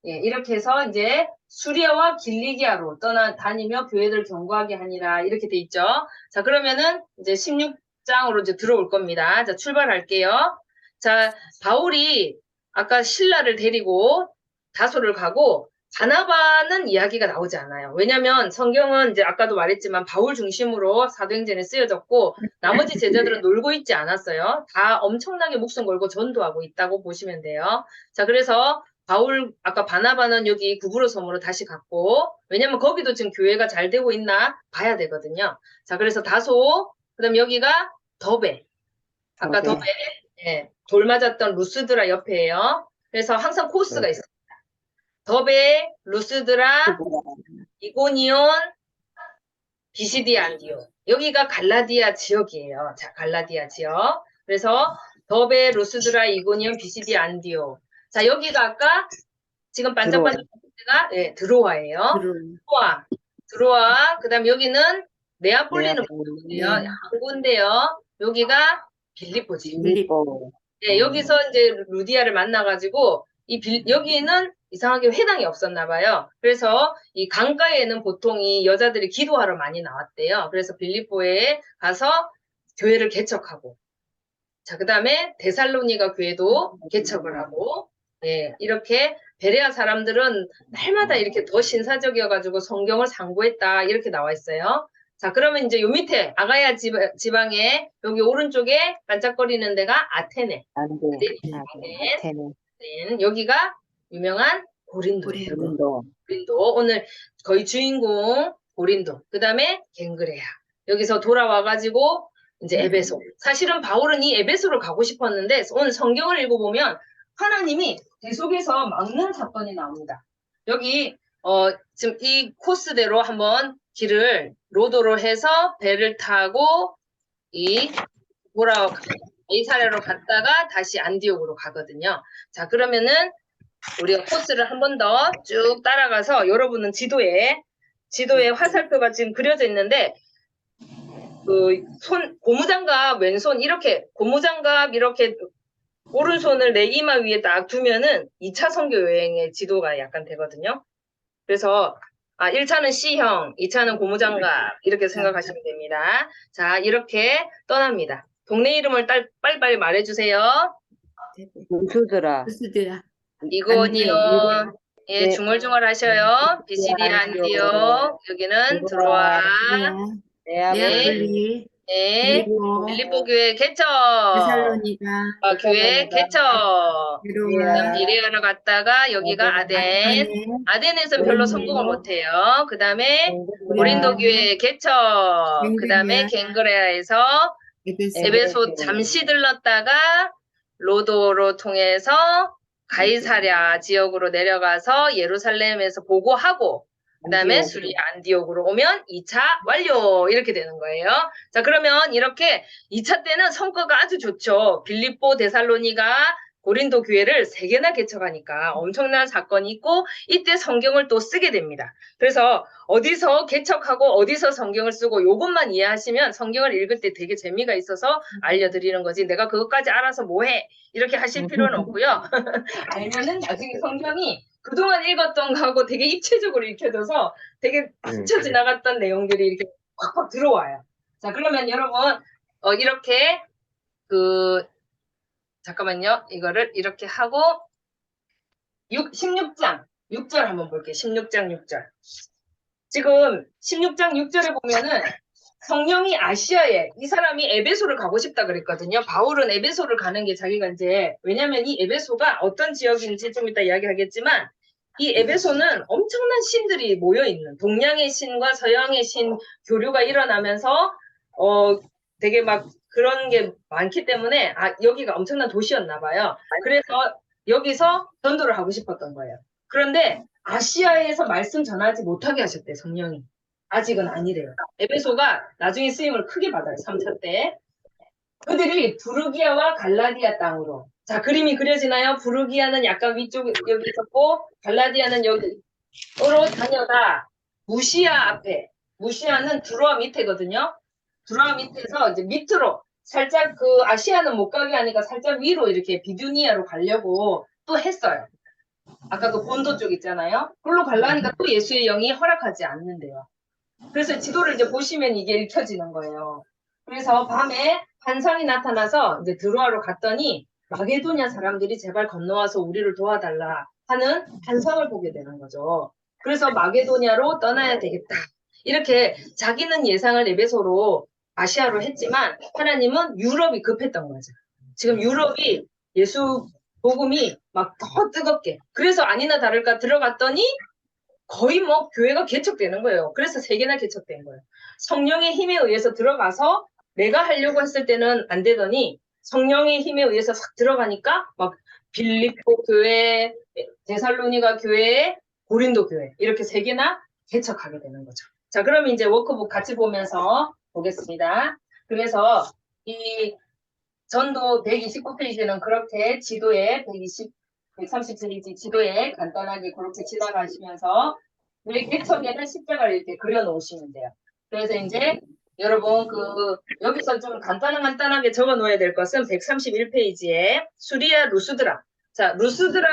예, 이렇게 해서 이제 수리아와 길리기아로 다니며 교회들 경고하게 하니라 이렇게 돼 있죠. 자, 그러면은 이제 16장으로 이제 들어올 겁니다. 자, 출발할게요. 자, 바울이 아까 실라를 데리고 다소를 가고 바나바는 이야기가 나오지 않아요. 왜냐면 성경은 이제 아까도 말했지만 바울 중심으로 사도행전에 쓰여졌고 나머지 제자들은 놀고 있지 않았어요. 다 엄청나게 목숨 걸고 전도하고 있다고 보시면 돼요. 자, 그래서 바울 아까 바나바는 여기 구브로 섬으로 다시 갔고 왜냐면 거기도 지금 교회가 잘 되고 있나 봐야 되거든요. 자, 그래서 다소 그다음 여기가 더베 아까 더베 예, 돌 맞았던 루스드라 옆에예요. 그래서 항상 코스가 있어요. 더베, 루스드라, 이고니온, 비시디아 안디오. 여기가 갈라디아 지역이에요. 자, 갈라디아 지역. 그래서 더베, 루스드라, 이고니온, 비시디아 안디오. 자, 여기가 아까 지금 반짝반짝한 데가 예, 드로아예요. 드로아. 그다음 여기는 네아폴리는 뭐예요? 한 군데요. 여기가 빌립보지. 네, 여기서 이제 루디아를 만나가지고 여기는 이상하게 회당이 없었나 봐요. 그래서 이 강가에는 보통 이 여자들이 기도하러 많이 나왔대요. 그래서 빌립보에 가서 교회를 개척하고, 자, 그다음에 데살로니가 교회도 개척을 하고, 예, 이렇게 베레아 사람들은 날마다 이렇게 더 신사적이어가지고 성경을 상고했다 이렇게 나와 있어요. 자, 그러면 이제 요 밑에 아가야 지방에 여기 오른쪽에 반짝거리는 데가 아테네. 여기가 유명한 고린도예요. 고린도. 오늘 거의 주인공 고린도. 그 다음에 갱그레아. 여기서 돌아와가지고 이제 에베소. 사실은 바울은 이 에베소를 가고 싶었는데 오늘 성경을 읽어보면 하나님이 계속해서 막는 사건이 나옵니다. 여기 지금 이 코스대로 한번 길을 로도로 해서 배를 타고 이사레로 갔다가 다시 안디옥으로 가거든요. 자, 그러면은 우리가 코스를 한 번 더 쭉 따라가서 여러분은 지도에 화살표가 지금 그려져 있는데 고무장갑 왼손 이렇게 고무장갑 이렇게 오른손을 내 이마 위에 딱 두면은 2차 선교 여행의 지도가 약간 되거든요. 그래서 1차는 C형, 2차는 고무장갑 이렇게 생각하시면 됩니다. 자, 이렇게 떠납니다. 동네 이름을 빨리빨리 말해주세요. 루스드라. 이고니온, 예, 네. 중얼중얼 하셔요. 비시디아 안디옥, 여기는 드로아, 네아폴리, 예, 빌립보 교회 개척, 데살로니가, 교회 개척. 베로아, 비레아로 갔다가 여기가 아덴에서 별로 성공을 못해요. 그 다음에 고린도 교회 개척, 그 다음에 갱그레아에서 에베소 잠시 들렀다가 로도로 통해서 가이사랴 지역으로 내려가서 예루살렘에서 보고하고 그 다음에 수리 안디옥으로 오면 2차 완료 이렇게 되는 거예요. 자, 그러면 이렇게 2차 때는 성과가 아주 좋죠. 빌립보, 데살로니가 고린도 교회를 3개나 개척하니까 엄청난 사건이 있고 이때 성경을 또 쓰게 됩니다. 그래서 어디서 개척하고 어디서 성경을 쓰고 요것만 이해하시면 성경을 읽을 때 되게 재미가 있어서 알려드리는 거지 내가 그것까지 알아서 뭐해 이렇게 하실 필요는 없고요. 알면은 나중에 성경이 그동안 읽었던 거하고 되게 입체적으로 읽혀져서 되게 스쳐 지나갔던 내용들이 이렇게 확확 들어와요. 자, 그러면 여러분 이렇게 잠깐만요. 이거를 이렇게 하고 16장 6절 한번 볼게요. 16장 6절. 지금 16장 6절에 보면은 성령이 아시아에 이 사람이 에베소를 가고 싶다 그랬거든요. 바울은 에베소를 가는 게 자기가 이제 왜냐면 이 에베소가 어떤 지역인지 좀 이따 이야기하겠지만 이 에베소는 엄청난 신들이 모여있는 동양의 신과 서양의 신 교류가 일어나면서 되게 막 그런 게 많기 때문에 여기가 엄청난 도시였나 봐요. 그래서 여기서 전도를 하고 싶었던 거예요. 그런데 아시아에서 말씀 전하지 못하게 하셨대 성령이. 아직은 아니래요. 에베소가 나중에 쓰임을 크게 받아요. 3차 때. 그들이 부르기아와 갈라디아 땅으로. 자, 그림이 그려지나요? 부르기아는 약간 위쪽 여기 있었고 갈라디아는 여기로 다녀다 무시아 앞에. 무시아는 드로아 밑에거든요. 드로아 밑에서 이제 밑으로 살짝 아시아는 못 가게 하니까 살짝 위로 이렇게 비두니아로 가려고 또 했어요. 아까 그 본도 쪽 있잖아요. 그걸로 가려니까 또 예수의 영이 허락하지 않는데요. 그래서 지도를 이제 보시면 이게 읽혀지는 거예요. 그래서 밤에 환상이 나타나서 이제 드로아로 갔더니 마게도냐 사람들이 제발 건너와서 우리를 도와달라 하는 환상을 보게 되는 거죠. 그래서 마게도냐로 떠나야 되겠다. 이렇게 자기는 예상을 에베소로 아시아로 했지만 하나님은 유럽이 급했던 거죠. 지금 유럽이 예수 복음이 막 더 뜨겁게. 그래서 아니나 다를까 들어갔더니 거의 뭐 교회가 개척되는 거예요. 그래서 3개나 개척된 거예요. 성령의 힘에 의해서 들어가서 내가 하려고 했을 때는 안 되더니 성령의 힘에 의해서 싹 들어가니까 막 빌립보 교회, 데살로니가 교회, 고린도 교회 이렇게 세 개나 개척하게 되는 거죠. 자, 그럼 이제 워크북 같이 보면서 보겠습니다. 그래서 이 전도 129페이지는 그렇게 지도에 130페이지 지도에 간단하게 그렇게 지나가시면서 우리 개척에는 십자가를 이렇게 그려놓으시면 돼요. 그래서 이제 여러분 여기서 좀 간단하게 적어 놓아야 될 것은 131페이지에 수리아 루스드라. 자, 루스드라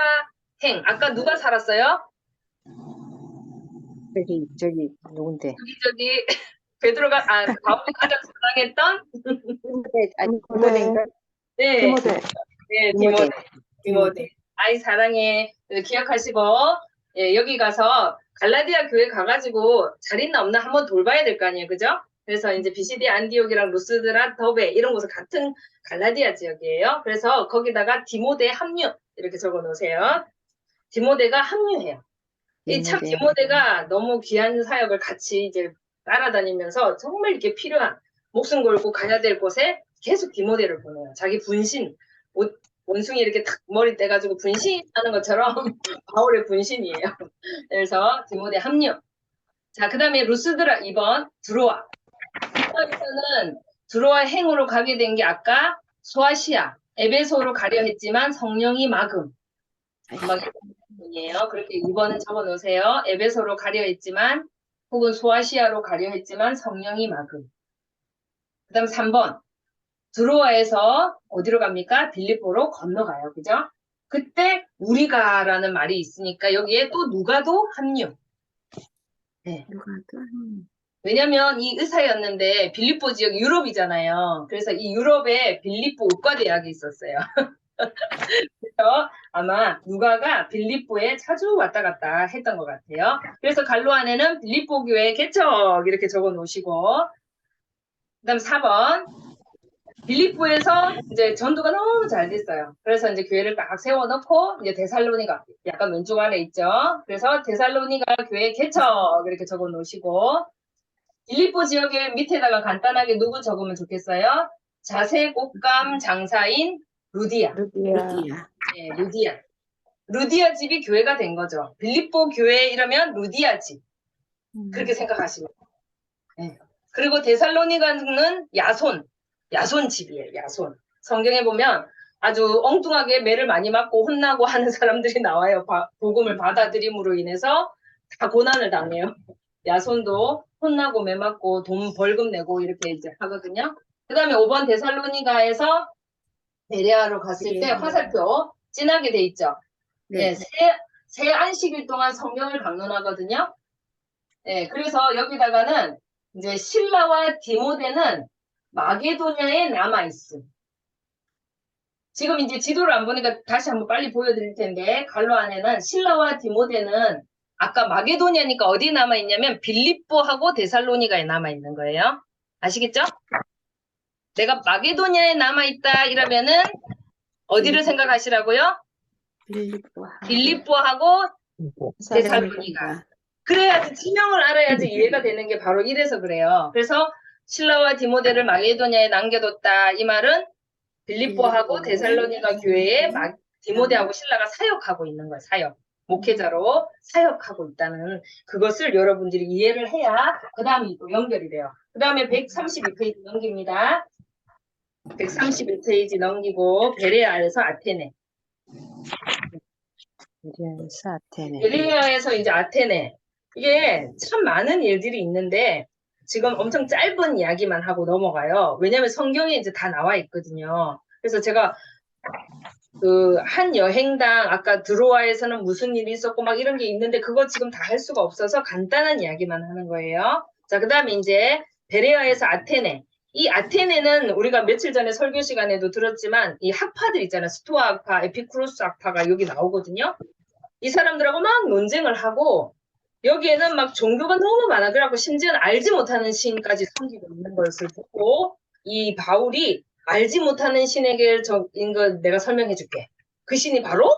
행 아까 누가 살았어요? 저기 누군데? 저기 베드로가 바울이 가장 사랑했던 아니 디모데인가? 네, 디모데. 네, 디모데. 디모데. 아이 사랑해. 기억하시고 예, 여기 가서 갈라디아 교회 가가지고 잘 있나 없나 한번 돌봐야 될 거 아니에요, 그죠? 그래서 이제 비시디 안디옥이랑 루스드라 더베 이런 곳은 같은 갈라디아 지역이에요. 그래서 거기다가 디모데 합류 이렇게 적어 놓으세요. 디모데가 합류해요. 이 참 디모데. 디모데가 너무 귀한 사역을 같이 이제 따라다니면서 정말 이렇게 필요한 목숨 걸고 가야 될 곳에 계속 디모데를 보내요. 자기 분신, 원숭이 이렇게 탁 머리 떼가지고 분신하는 것처럼 바울의 분신이에요. 그래서 디모데 합류. 자, 그 다음에 루스드라 2번 드로아. 드로아에서는 드로아 행으로 가게 된 게 아까 소아시아, 에베소로 가려 했지만 성령이 막음. 이에요. 그렇게 2번은 적어 놓으세요. 에베소로 가려 했지만 혹은 소아시아로 가려 했지만 성령이 막음. 그 다음 3번. 드로아에서 어디로 갑니까? 빌립보로 건너가요. 그죠? 그때 우리가라는 말이 있으니까 여기에 또 누가도 합류. 네. 왜냐면 이 의사였는데 빌립보 지역 유럽이잖아요. 그래서 이 유럽에 빌립보 의과대학이 있었어요. 그래서 아마 누가가 빌립보에 자주 왔다 갔다 했던 것 같아요. 그래서 갈로 안에는 빌립보 교회 개척 이렇게 적어 놓으시고 그 다음 4번 빌립보에서 이제 전도가 너무 잘 됐어요. 그래서 이제 교회를 딱 세워놓고 이제 데살로니가 약간 왼쪽 아래 있죠. 그래서 데살로니가 교회 개척 이렇게 적어 놓으시고 빌립보 지역의 밑에다가 간단하게 누구 적으면 좋겠어요? 자세 꽃감 장사인 루디아. 루디아. 네, 루디아. 루디아 집이 교회가 된 거죠. 빌립보 교회 이러면 루디아 집. 그렇게 생각하시면 돼요. 네. 그리고 데살로니가는 야손 집이에요. 야손. 성경에 보면 아주 엉뚱하게 매를 많이 맞고 혼나고 하는 사람들이 나와요. 복음을 받아들임으로 인해서 다 고난을 당해요. 야손도 혼나고 매 맞고 돈 벌금 내고 이렇게 이제 하거든요. 그 다음에 5번 데살로니가에서 베레아로 갔을 때 화살표 진하게 돼 있죠. 네, 새 안식일 동안 성경을 강론하거든요. 네, 그래서 여기다가는 이제 실라와 디모데는 마게도냐에 남아있음. 지금 이제 지도를 안 보니까 다시 한번 빨리 보여드릴 텐데 갈로 안에는 실라와 디모데는 아까 마게도냐니까 어디 남아있냐면 빌립보하고 데살로니가에 남아있는 거예요. 아시겠죠? 내가 마게도냐에 남아있다 이러면은 어디를 생각하시라고요? 빌립보하고 데살로니가. 그래야지 지명을 알아야지 이해가 되는 게 바로 이래서 그래요. 그래서 실라와 디모데를 마게도냐에 남겨뒀다. 이 말은 빌립보하고 데살로니가 교회에 디모데하고 실라가 사역하고 있는 거예요. 사역. 목회자로 사역하고 있다는 그것을 여러분들이 이해를 해야 그 다음이 또 연결이 돼요. 그 다음에 132페이지 넘깁니다. 131페이지 넘기고 베레아에서 아테네. 베레아에서 이제 아테네. 이게 참 많은 일들이 있는데 지금 엄청 짧은 이야기만 하고 넘어가요. 왜냐면 성경에 이제 다 나와 있거든요. 그래서 제가 한 여행당 아까 드로아에서는 무슨 일이 있었고 막 이런 게 있는데 그거 지금 다 할 수가 없어서 간단한 이야기만 하는 거예요. 자, 그 다음에 이제 베레아에서 아테네. 이 아테네는 우리가 며칠 전에 설교 시간에도 들었지만 이 학파들 있잖아요. 스토아 학파, 에피쿠로스 학파가 여기 나오거든요. 이 사람들하고 막 논쟁을 하고 여기에는 막 종교가 너무 많아. 그래갖고 심지어는 알지 못하는 신까지 섬기고 있는 것을 보고 이 바울이 알지 못하는 신에게 적인 거 내가 설명해 줄게. 그 신이 바로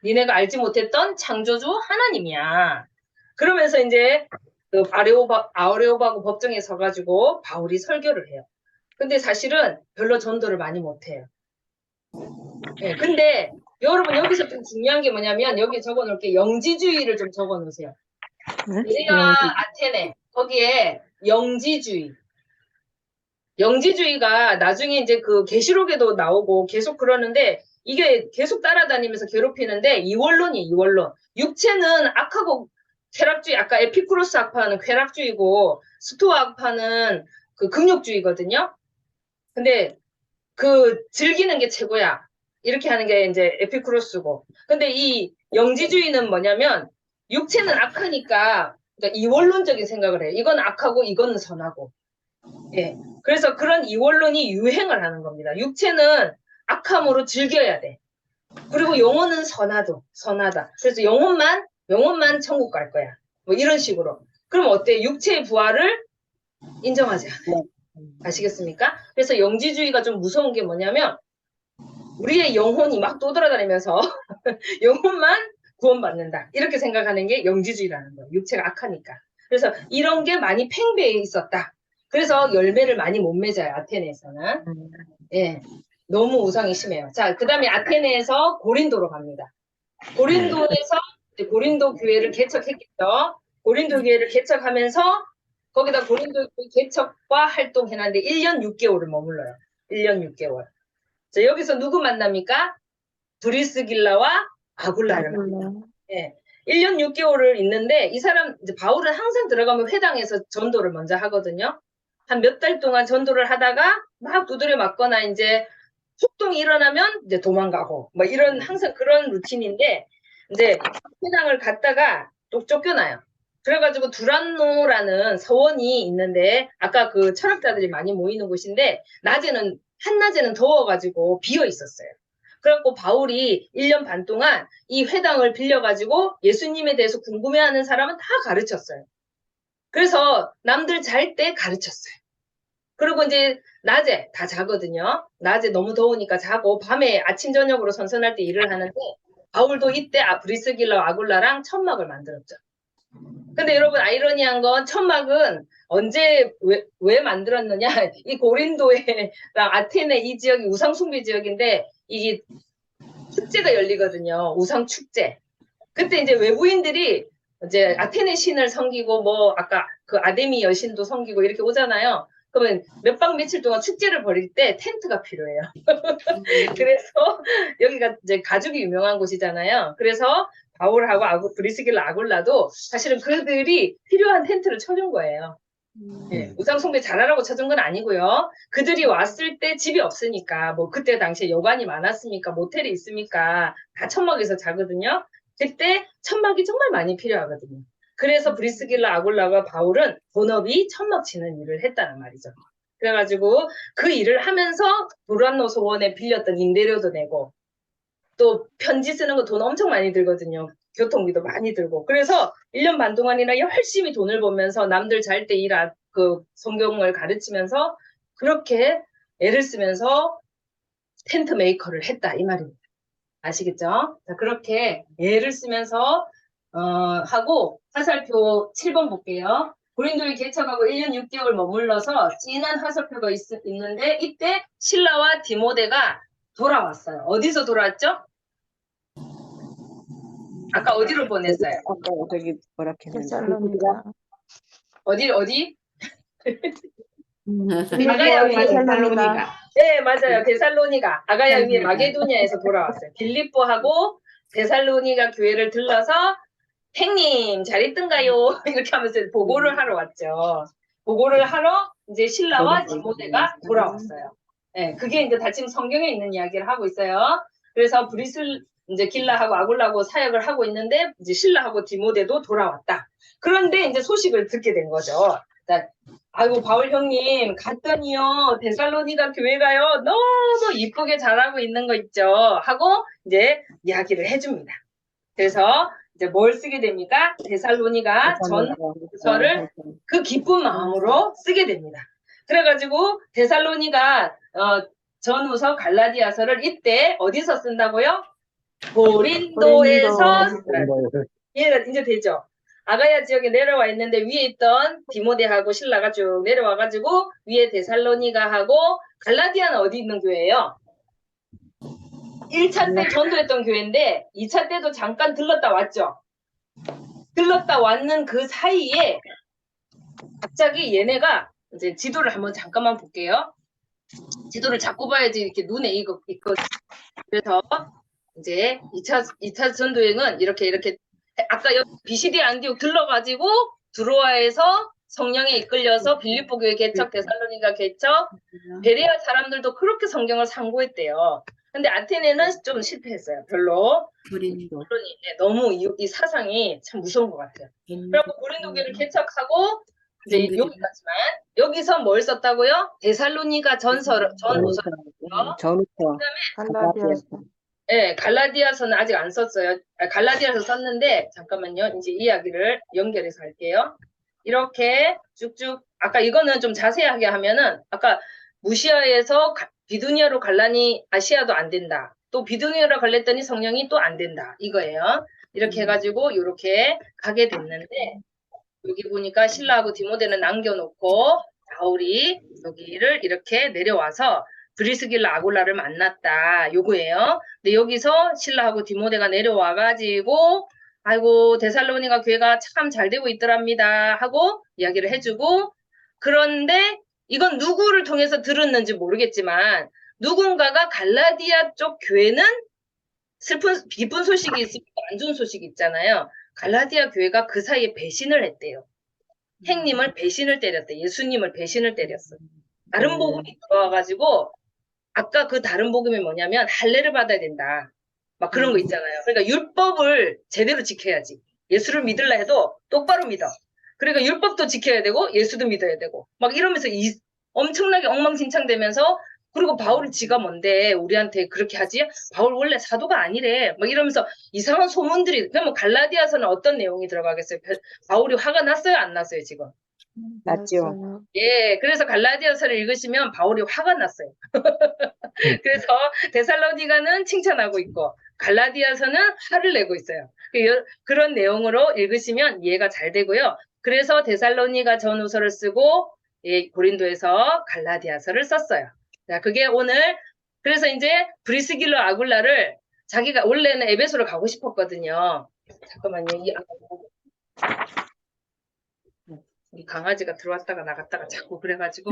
니네가 알지 못했던 창조주 하나님이야. 그러면서 이제 그 아레오바고 법정에 서가지고 바울이 설교를 해요. 근데 사실은 별로 전도를 많이 못해요. 예, 근데 여러분 여기서 좀 중요한 게 뭐냐면 여기 적어놓을게 영지주의를 좀 적어놓으세요. 베레아 아테네 거기에 영지주의. 영지주의가 나중에 이제 그 계시록에도 나오고 계속 그러는데 이게 계속 따라다니면서 괴롭히는데 이원론. 육체는 악하고 쾌락주의, 아까 에피쿠로스 학파는 쾌락주의고 스토아 학파는 그 금욕주의거든요. 근데 그 즐기는 게 최고야. 이렇게 하는 게 이제 에피쿠로스고. 근데 이 영지주의는 뭐냐면 육체는 악하니까 그러니까 이원론적인 생각을 해요. 이건 악하고 이거는 선하고. 예. 그래서 그런 이원론이 유행을 하는 겁니다. 육체는 악함으로 즐겨야 돼. 그리고 영혼은 선하다. 그래서 영혼만 천국 갈 거야. 뭐 이런 식으로. 그럼 어때? 육체의 부활을 인정하지 않아요. 아시겠습니까? 그래서 영지주의가 좀 무서운 게 뭐냐면 우리의 영혼이 막 떠돌아다니면서 영혼만 구원받는다. 이렇게 생각하는 게 영지주의라는 거예요. 육체가 악하니까. 그래서 이런 게 많이 팽배해 있었다. 그래서 열매를 많이 못 맺어요. 아테네에서는. 예. 너무 우상이 심해요. 자, 그 다음에 아테네에서 고린도로 갑니다. 고린도에서 이제 고린도 교회를 개척했겠죠. 고린도 교회를 개척하면서 거기다 고린도 개척과 활동해놨는데 1년 6개월을 머물러요. 1년 6개월. 자, 여기서 누구 만납니까? 브리스길라와 아굴라를 만납니다. 예. 1년 6개월을 있는데 이 사람 이제 바울은 항상 들어가면 회당에서 전도를 먼저 하거든요. 한 몇 달 동안 전도를 하다가 막 두드려 맞거나 이제 폭동이 일어나면 이제 도망가고 뭐 이런 항상 그런 루틴인데 이제 회당을 갔다가 또 쫓겨나요. 그래가지고 두란노라는 서원이 있는데 아까 그 철학자들이 많이 모이는 곳인데 한낮에는 더워가지고 비어 있었어요. 그래갖고 바울이 1년 반 동안 이 회당을 빌려가지고 예수님에 대해서 궁금해하는 사람은 다 가르쳤어요. 그래서 남들 잘 때 가르쳤어요. 그리고 이제 낮에 다 자거든요. 낮에 너무 더우니까 자고 밤에 아침 저녁으로 선선할 때 일을 하는데 바울도 이때 브리스길라 아굴라랑 천막을 만들었죠. 근데 여러분 아이러니한 건 천막은 언제 왜 만들었느냐? 이 고린도의 아테네 이 지역이 우상 숭배 지역인데 이게 축제가 열리거든요. 우상 축제. 그때 이제 외부인들이 이제 아테네 신을 섬기고 뭐 아까 그 아데미 여신도 섬기고 이렇게 오잖아요. 그러면 몇 박 며칠 동안 축제를 벌일 때 텐트가 필요해요. 그래서 여기가 이제 가죽이 유명한 곳이잖아요. 그래서 바울하고 브리스길라 아굴라도 사실은 그들이 필요한 텐트를 쳐준 거예요. 네, 우상 숭배 잘하라고 쳐준 건 아니고요. 그들이 왔을 때 집이 없으니까 뭐 그때 당시에 여관이 많았으니까 모텔이 있으니까 다 천막에서 자거든요. 그때 천막이 정말 많이 필요하거든요. 그래서 브리스길라 아굴라와 바울은 본업이 천막 치는 일을 했다는 말이죠. 그래가지고 그 일을 하면서 도란노 소원에 빌렸던 임대료도 내고 또 편지 쓰는 거 돈 엄청 많이 들거든요. 교통비도 많이 들고. 그래서 1년 반 동안이나 열심히 돈을 벌면서 남들 잘 때 그 성경을 가르치면서 그렇게 애를 쓰면서 텐트 메이커를 했다 이 말입니다. 아시겠죠? 자, 그렇게 애를 쓰면서 하고 화살표 7번 볼게요. 고린도에 개척하고 1년 6개월 머물러서 진한 화살표가 있는데 이때 실라와 디모데가 돌아왔어요. 어디서 돌아왔죠? 아까 어디로 보냈어요? 아까 저기 뭐라 했는데. 데살로니가. 어디? 데살로니가. 네, 맞아요. 데살로니가. 아가야 위에 마게도니아에서 돌아왔어요. 빌립보하고 데살로니가 교회를 들러서 행님 잘 있던가요? 이렇게 하면서 보고를 하러 왔죠. 보고를 하러 이제 신라와 디모데가 돌아왔어요. 네, 그게 이제 다 지금 성경에 있는 이야기를 하고 있어요. 그래서 이제 길라하고 아굴라하고 사역을 하고 있는데 이제 신라하고 디모데도 돌아왔다. 그런데 이제 소식을 듣게 된 거죠. 자, 아이고 바울 형님 갔더니요 데살로니가 교회가요 너무 이쁘게 잘하고 있는 거 있죠 하고 이제 이야기를 해줍니다. 그래서 이제 뭘 쓰게 됩니까? 데살로니가 전서를 그 기쁜 마음으로 쓰게 됩니다. 그래가지고 데살로니가 전후서 갈라디아서를 이때 어디서 쓴다고요? 고린도에서 이제 되죠. 아가야 지역에 내려와 있는데 위에 있던 디모데하고 신라가 쭉 내려와가지고 위에 데살로니가하고 갈라디아는 어디 있는 교회예요? 1차 때 전도했던 교회인데 2차 때도 잠깐 들렀다 왔죠. 들렀다 왔는 그 사이에 갑자기 얘네가 이제 지도를 한번 잠깐만 볼게요. 지도를 자꾸 봐야지 이렇게 눈에 있거든요. 그래서 이제 2차 전도행은 이렇게 아까 여기 비시디 안디옥 들러가지고 드로아에서 성령에 이끌려서 빌립보 교회 개척, 데살로니가 개척, 베레아 사람들도 그렇게 성경을 상고했대요. 근데 아테네는 좀 실패했어요. 별로. 고린도. 너무 이 사상이 참 무서운 것 같아요. 그리고 고린도 교회를 개척하고 이제 여기까지만 여기서 뭘 썼다고요? 데살로니가 전서를 전후서 갈라디아서 네, 갈라디아서는 아직 안 썼어요. 갈라디아서 썼는데 잠깐만요. 이제 이야기를 연결해서 할게요. 이렇게 쭉쭉 아까 이거는 좀 자세하게 하면은 아까 무시아에서 비두니아로 갈라니 아시아도 안 된다. 또 비두니아로 갈랬더니 성령이 또 안 된다. 이거예요. 이렇게 해가지고 이렇게 가게 됐는데 여기 보니까 실라하고 디모데는 남겨놓고 바울이 여기를 이렇게 내려와서 브리스길라 아굴라를 만났다. 요거예요. 근데 여기서 실라하고 디모데가 내려와가지고 아이고 데살로니가 교회가 참 잘 되고 있더랍니다 하고 이야기를 해주고 그런데 이건 누구를 통해서 들었는지 모르겠지만 누군가가 갈라디아 쪽 교회는 기쁜 소식이 있고 안 좋은 소식이 있잖아요. 갈라디아 교회가 그 사이에 배신을 했대요. 행님을 배신을 때렸대. 예수님을 배신을 때렸어. 다른 복음이 들어와가지고 아까 그 다른 복음이 뭐냐면 할례를 받아야 된다. 막 그런 거 있잖아요. 그러니까 율법을 제대로 지켜야지. 예수를 믿으려 해도 똑바로 믿어. 그러니까 율법도 지켜야 되고 예수도 믿어야 되고 막 이러면서 엄청나게 엉망진창되면서 그리고 바울이 지가 뭔데 우리한테 그렇게 하지? 바울 원래 사도가 아니래. 막 이러면서 이상한 소문들이 그러면 갈라디아서는 어떤 내용이 들어가겠어요? 바울이 화가 났어요? 안 났어요 지금? 났죠. 예, 그래서 갈라디아서를 읽으시면 바울이 화가 났어요. 그래서 데살로니가는 칭찬하고 있고 갈라디아서는 화를 내고 있어요. 그런 내용으로 읽으시면 이해가 잘 되고요. 그래서 데살로니가 전후서를 쓰고 예, 고린도에서 갈라디아서를 썼어요. 자, 그게 오늘 그래서 이제 브리스길라 아굴라를 자기가 원래는 에베소를 가고 싶었거든요. 잠깐만요. 이 강아지가 들어왔다가 나갔다가 자꾸 그래가지고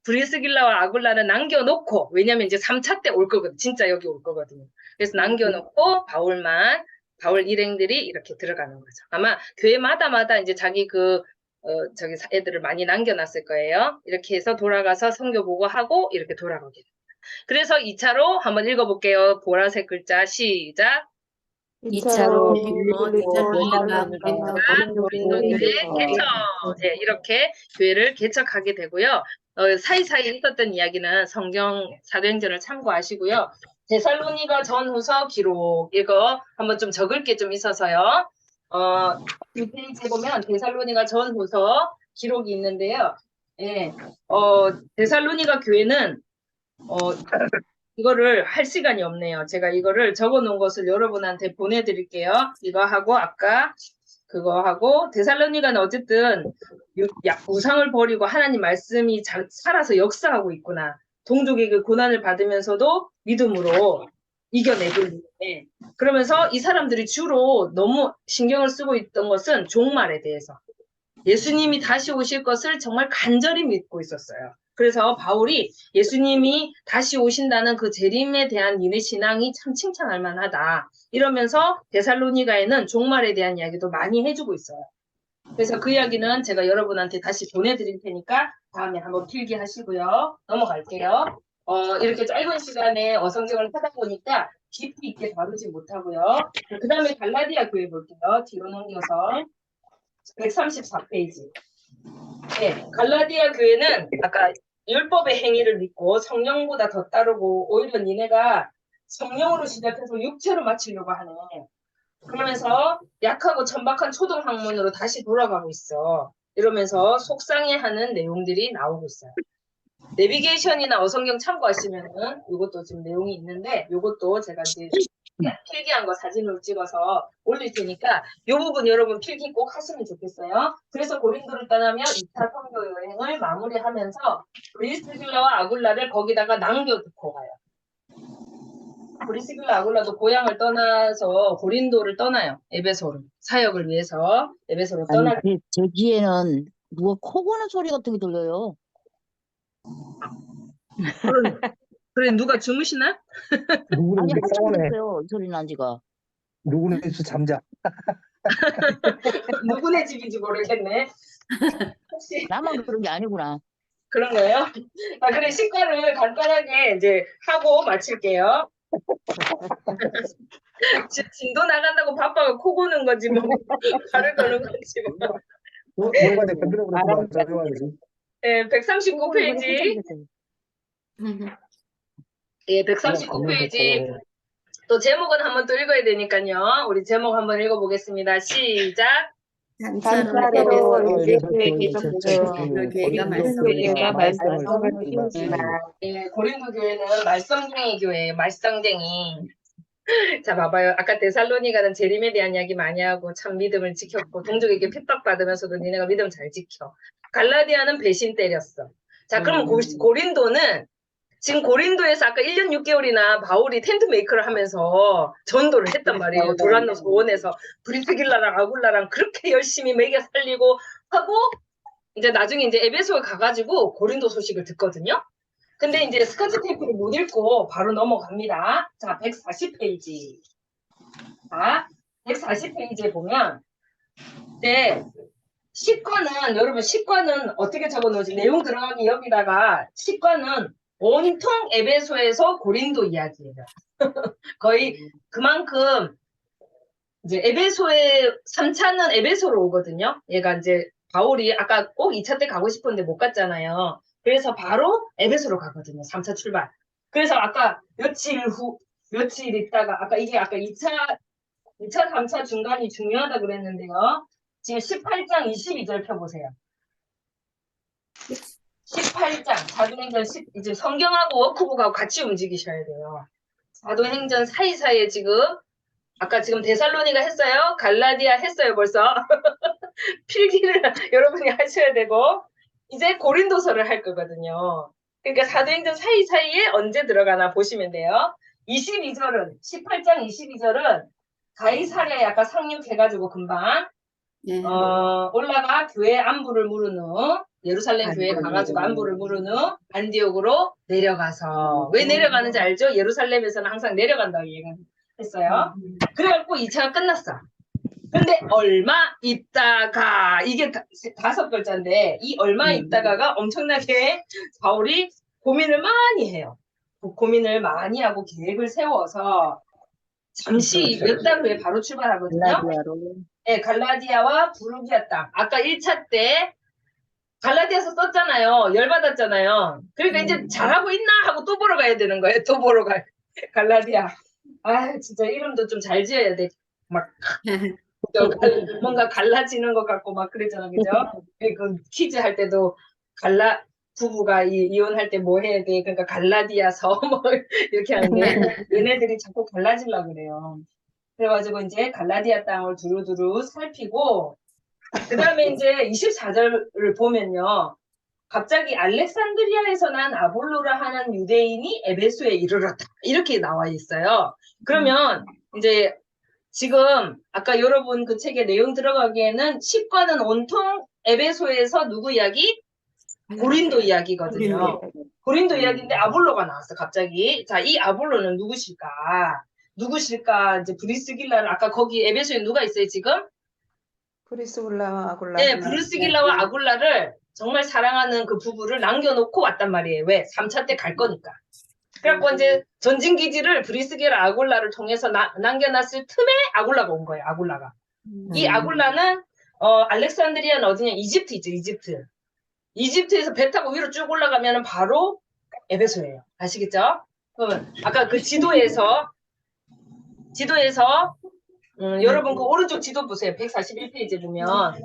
브리스길라와 아굴라는 남겨놓고 왜냐면 이제 3차 때 올 거거든. 진짜 여기 올 거거든요. 그래서 남겨놓고 바울 일행들이 이렇게 들어가는 거죠. 아마 교회마다 이제 자기 저기 애들을 많이 남겨놨을 거예요. 이렇게 해서 돌아가서 선교 보고하고 이렇게 돌아가게 됩니다. 그래서 2차로 한번 읽어볼게요. 보라색 글자 시작. 2차로 고린도 교회 개척. 네, 이렇게 교회를 개척하게 되고요. 사이사이 있었던 이야기는 성경 사도행전을 참고하시고요. 데살로니가 전후서 기록 이거 한번 좀 적을 게 좀 있어서요. 이 페이지에 보면 데살로니가 전후서 기록이 있는데요. 예, 데살로니가 교회는 이거를 할 시간이 없네요. 제가 이거를 적어 놓은 것을 여러분한테 보내드릴게요. 이거 하고 아까 그거 하고 데살로니가는 어쨌든 우상을 버리고 하나님 말씀이 살아서 역사하고 있구나. 동족에게 고난을 받으면서도 믿음으로 이겨내고 있는데 그러면서 이 사람들이 주로 너무 신경을 쓰고 있던 것은 종말에 대해서 예수님이 다시 오실 것을 정말 간절히 믿고 있었어요. 그래서 바울이 예수님이 다시 오신다는 그 재림에 대한 니네 신앙이 참 칭찬할 만하다. 이러면서 데살로니가에는 종말에 대한 이야기도 많이 해주고 있어요. 그래서 그 이야기는 제가 여러분한테 다시 보내드릴 테니까 다음에 한번 필기하시고요. 넘어갈게요. 이렇게 짧은 시간에 어성경을 하다 보니까 깊이 있게 다루지 못하고요. 그 다음에 갈라디아 교회 볼게요. 뒤로 넘겨서 134페이지. 네, 갈라디아 교회는 아까 율법의 행위를 믿고 성령보다 더 따르고 오히려 니네가 성령으로 시작해서 육체로 마치려고 하네. 그러면서 약하고 천박한 초등학문으로 다시 돌아가고 있어. 이러면서 속상해하는 내용들이 나오고 있어요. 내비게이션이나 어성경 참고하시면은 이것도 지금 내용이 있는데 이것도 제가 이제 필기한 거 사진으로 찍어서 올릴 테니까 이 부분 여러분 필기 꼭 하시면 좋겠어요. 그래서 고린도를 떠나면 2차 선교 여행을 마무리하면서 브리스길라와 아굴라를 거기다가 남겨두고 가요. 브리스길라 아굴라도 고향을 떠나서 고린도를 떠나요. 에베소로. 사역을 위해서 에베소로 아니, 떠날 제 귀에는 누가 코 고는 소리 같은 게 들려요. 그래 누가 주무시나? 누구는 아니, 이제 한참 싸우네. 됐어요. 이 소리 난 지가. 누구는 수 잠자. 누구네 집인지 모르겠네. 혹시 나만 그런 게 아니구나. 그런 거예요? 아, 그래 식사를 간단하게 이제 하고 마칠게요. 진도 나간다고 바빠가 코 고는 거지 뭐 발을 거는 거지 뭐. 오래간에 건드려 그랬구만. 말하는 조용하지. 네, 코 고는 소리 한참 139페이지. 됐어요. 예, 그냥 가면 139페이지. 좋고. 또 제목은 한번 또 읽어야 되니까요. 우리 제목 한번 읽어보겠습니다. 시작. 단차로 에베소에 계셨어요. 교회가 교회가 말씀을 말씀을 띄우지만 예, 고린도 교회는 말썽쟁이 교회예요. 말썽쟁이. 자, 봐봐요. 아까 데살로니가는 재림에 대한 이야기 많이 하고 참 믿음을 지켰고 동족에게 핍박받으면서도 니네가 믿음 잘 지켜. 갈라디아는 배신 때렸어. 자, 그럼 고린도는 지금 고린도에서 아까 1년 6개월이나 바울이 텐트 메이커를 하면서 전도를 했단 말이에요. 도란노 소원에서 브리스길라랑 아굴라랑 그렇게 열심히 먹여 살리고 하고 이제 나중에 이제 에베소에 가가지고 고린도 소식을 듣거든요. 근데 이제 스카치 테이프를 못 읽고 바로 넘어갑니다. 자, 140페이지. 자, 140페이지에 보면 네, 시과는 여러분 시과는 어떻게 적어놓지? 내용 들어가기 여기다가 시과는 온통 에베소에서 고린도 이야기예요. 거의 그만큼 이제 에베소의 3차는 에베소로 오거든요. 얘가 이제 바울이 아까 꼭 2차 때 가고 싶었는데 못 갔잖아요. 그래서 바로 에베소로 가거든요. 3차 출발. 그래서 아까 며칠 있다가 아까 이게 아까 2차, 3차 중간이 중요하다 그랬는데요. 지금 18장 22절 펴보세요. 18장 사도행전 이제 성경하고 워크북하고 같이 움직이셔야 돼요. 사도행전 사이사이에 지금 아까 지금 데살로니가 했어요. 갈라디아 했어요 벌써. 필기를 여러분이 하셔야 되고 이제 고린도서를 할 거거든요. 그러니까 사도행전 사이사이에 언제 들어가나 보시면 돼요. 22절은 18장 22절은 가이사랴에 아까 상륙해가지고 금방 예. 올라가 교회 안부를 물은 후 예루살렘 교회에 가가지고 안부를 물은 후 안디옥으로 내려가서 왜 내려가는지 알죠? 예루살렘에서는 항상 내려간다고 얘기했어요. 그래갖고 2차가 끝났어. 근데 얼마 있다가 이게 5글자인데 이 얼마 있다가가 엄청나게 바울이 고민을 많이 해요. 고민을 많이 하고 계획을 세워서 잠시 몇 달 후에 바로 출발하거든요. 갈라디아로 네, 갈라디아와 부르기아 땅. 아까 1차 때 갈라디아서 썼잖아요. 열받았잖아요. 그러니까 이제 잘하고 있나 하고 또 보러 가야 되는 거예요. 또 보러 가요. 갈라디아. 아, 진짜 이름도 좀 잘 지어야 돼. 막 뭔가 갈라지는 것 같고 막 그랬잖아, 그죠? 그 퀴즈 할 때도 부부가 이혼할 때 뭐 해야 돼? 그러니까 갈라디아서 뭐 이렇게 하는데 얘네들이 자꾸 갈라지려고 그래요. 그래가지고 이제 갈라디아 땅을 두루두루 살피고 그 다음에 이제 24절을 보면요. 갑자기 알렉산드리아에서 난 아볼로라 하는 유대인이 에베소에 이르렀다. 이렇게 나와 있어요. 그러면 이제 지금 아까 여러분 그 책에 내용 들어가기에는 10과는 온통 에베소에서 누구 이야기? 고린도 이야기거든요. 고린도 이야기인데 아볼로가 나왔어 갑자기. 자, 이 아볼로는 누구실까? 이제 브리스길라를 아까 거기 에베소에 누가 있어요 지금? 브리스길라와 아굴라. 네, 브리스길라와 아굴라를 정말 사랑하는 그 부부를 남겨놓고 왔단 말이에요. 왜? 3차 때 갈 거니까. 그래갖고 이제 전진기지를 브리스길라 아굴라를 통해서 남겨놨을 틈에 아굴라가 온 거예요. 아굴라가. 이 아굴라는 알렉산드리아는 어디냐? 이집트 있죠. 이집트. 이집트에서 배 타고 위로 쭉 올라가면 바로 에베소예요. 아시겠죠? 그러면 아까 그 지도에서 여러분 그 오른쪽 지도 보세요. 141페이지 보면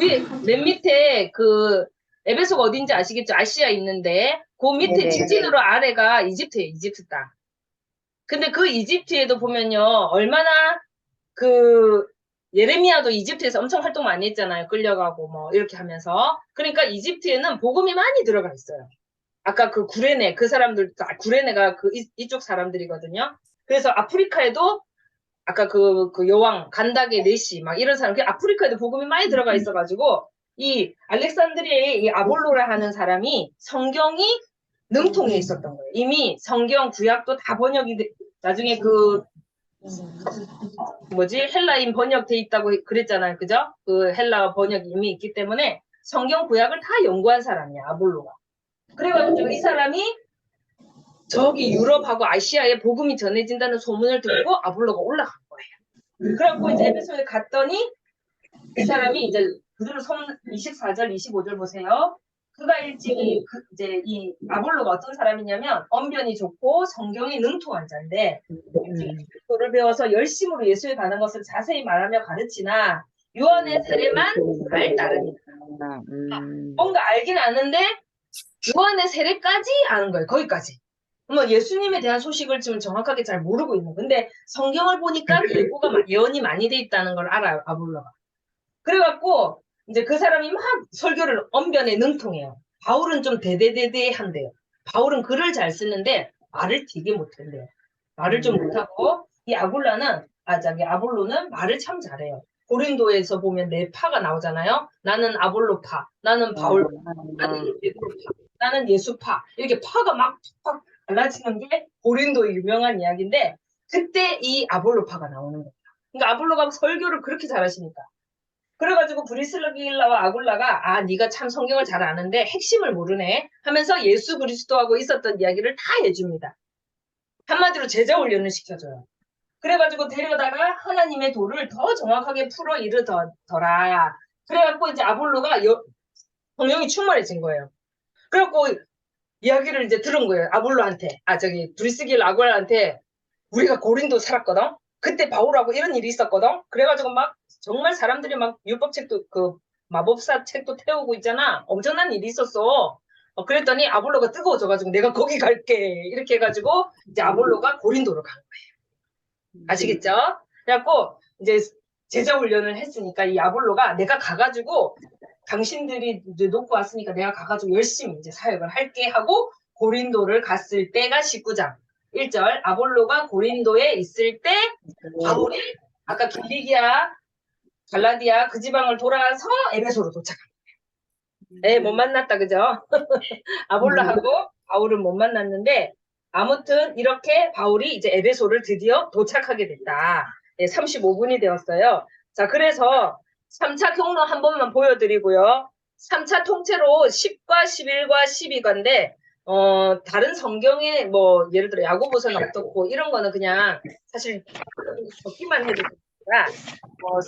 위에 맨 밑에 그 에베소가 어딘지 아시겠죠? 아시아 있는데 그 밑에 네네. 직진으로 아래가 이집트예요. 이집트 땅. 근데 그 이집트에도 보면요. 얼마나 그 예레미야도 이집트에서 엄청 활동 많이 했잖아요. 끌려가고 뭐 이렇게 하면서. 그러니까 이집트에는 복음이 많이 들어가 있어요. 아까 그 구레네, 그 사람들, 구레네가 이쪽 사람들이거든요. 그래서 아프리카에도 아까 그 여왕, 간다게 네시, 막 이런 사람, 그 아프리카에도 복음이 많이 들어가 있어가지고, 이 알렉산드리아의 이 아볼로라 하는 사람이 성경이 능통해 있었던 거예요. 이미 성경 구약도 다 나중에 헬라인 번역돼 있다고 그랬잖아요. 그죠? 그 헬라 번역이 이미 있기 때문에 성경 구약을 다 연구한 사람이야, 아볼로가. 그래가지고 이 사람이 저기 유럽하고 아시아에 복음이 전해진다는 소문을 듣고 아볼로가 올라간 거예요. 그래갖고 이제 에베소에 갔더니 이 사람이 이제 그대로 24절, 25절 보세요. 그가 일찍이 이제 이 아볼로가 어떤 사람이냐면 언변이 좋고 성경이 능통한 자인데 그리스도를 배워서 열심으로 예수에 가는 것을 자세히 말하며 가르치나 요한의 세례만 잘 따르니까 뭔가 알긴 아는데 요한의 세례까지 아는 거예요. 거기까지. 뭐 예수님에 대한 소식을 지금 정확하게 잘 모르고 있는. 근데 성경을 보니까 예언이 많이 돼 있다는 걸 알아요, 아볼로가. 그래갖고 이제 그 사람이 막 설교를 언변에 능통해요. 바울은 좀 대대대대한데요. 바울은 글을 잘 쓰는데 말을 되게 못한대요. 말을 좀 못하고 이 아볼로는 말을 참 잘해요. 고린도에서 보면 네 파가 나오잖아요. 나는 아볼로파, 나는 바울파, 나는 베드로파, 나는 예수파. 이렇게 파가 막 갈라지는 게 고린도의 유명한 이야기인데 그때 이 아볼로파가 나오는 거예요. 그러니까 아볼로가 설교를 그렇게 잘하시니까. 그래가지고 브리스길라와 아굴라가 네가 참 성경을 잘 아는데 핵심을 모르네 하면서 예수 그리스도하고 있었던 이야기를 다 해줍니다. 한마디로 제자 훈련을 시켜줘요. 그래가지고 데려다가 하나님의 도를 더 정확하게 풀어 이르더라. 그래갖고 이제 아볼로가 성령이 충만해진 거예요. 그래갖고 이야기를 이제 들은 거예요. 아볼로한테. 브리스길라 아굴라한테 우리가 고린도 살았거든. 그때 바울하고 이런 일이 있었거든. 그래가지고 막 정말 사람들이 막 율법책도 마법사 책도 태우고 있잖아. 엄청난 일이 있었어. 그랬더니 아볼로가 뜨거워져가지고 내가 거기 갈게 이렇게 해가지고 이제 아볼로가 고린도로 간 거예요. 아시겠죠? 그래갖고 이제 제자 훈련을 했으니까 이 아볼로가 내가 가가지고 당신들이 이제 놓고 왔으니까 내가 가가지고 열심히 이제 사역을 할게 하고 고린도를 갔을 때가 19장 1절 아볼로가 고린도에 있을 때 바울이 아까 길리기아 갈라디아 그 지방을 돌아서 에베소로 도착한 거예요. 네, 못 만났다 그죠? 아볼로하고 바울은 못 만났는데 아무튼 이렇게 바울이 이제 에베소를 드디어 도착하게 됐다. 네, 35분이 되었어요. 자, 그래서 3차 경로 한 번만 보여드리고요. 3차 통째로 10과 11과 12과인데 다른 성경에 뭐 예를 들어 야고보서는 어떻고 이런 거는 그냥 사실 적기만 해도 되니까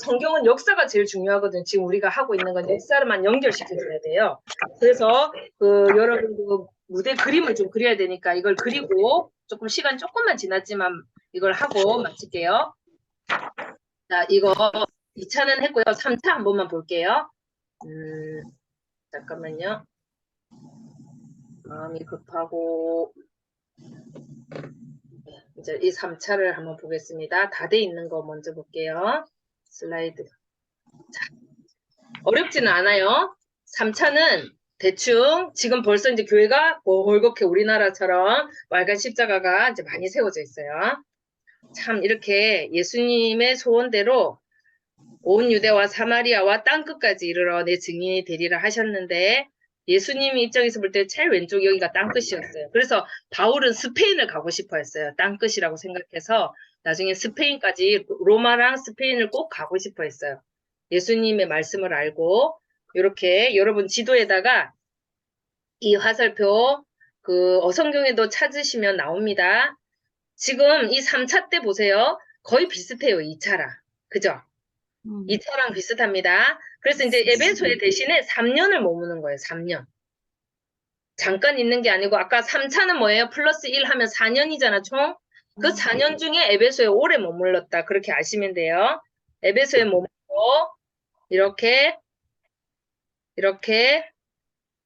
성경은 역사가 제일 중요하거든요. 지금 우리가 하고 있는 건 역사를만 연결시켜줘야 돼요. 그래서 여러분도 무대 그림을 좀 그려야 되니까 이걸 그리고 조금 시간 조금만 지났지만 이걸 하고 마칠게요. 자, 이거 2차는 했고요. 3차 한 번만 볼게요. 잠깐만요. 마음이 급하고 이제 이 3차를 한번 보겠습니다. 다 돼 있는 거 먼저 볼게요. 슬라이드. 자, 어렵지는 않아요. 3차는 대충 지금 벌써 이제 교회가 벌겋게 우리나라처럼 빨간 십자가가 이제 많이 세워져 있어요. 참 이렇게 예수님의 소원대로 온 유대와 사마리아와 땅끝까지 이르러 내 증인이 되리라 하셨는데 예수님 입장에서 볼 때 제일 왼쪽 여기가 땅끝이었어요. 그래서 바울은 스페인을 가고 싶어 했어요. 땅끝이라고 생각해서 나중에 스페인까지 로마랑 스페인을 꼭 가고 싶어 했어요. 예수님의 말씀을 알고 이렇게 여러분 지도에다가 이 화살표 성경에도 찾으시면 나옵니다. 지금 이 3차 때 보세요. 거의 비슷해요. 2차랑. 그죠? 2차랑 비슷합니다. 그래서 이제 에베소에 대신에 3년을 머무는 거예요. 3년. 잠깐 있는 게 아니고 아까 3차는 뭐예요? 플러스 1 하면 4년이잖아, 총. 그 4년 중에 에베소에 오래 머물렀다. 그렇게 아시면 돼요. 에베소에 머물고 이렇게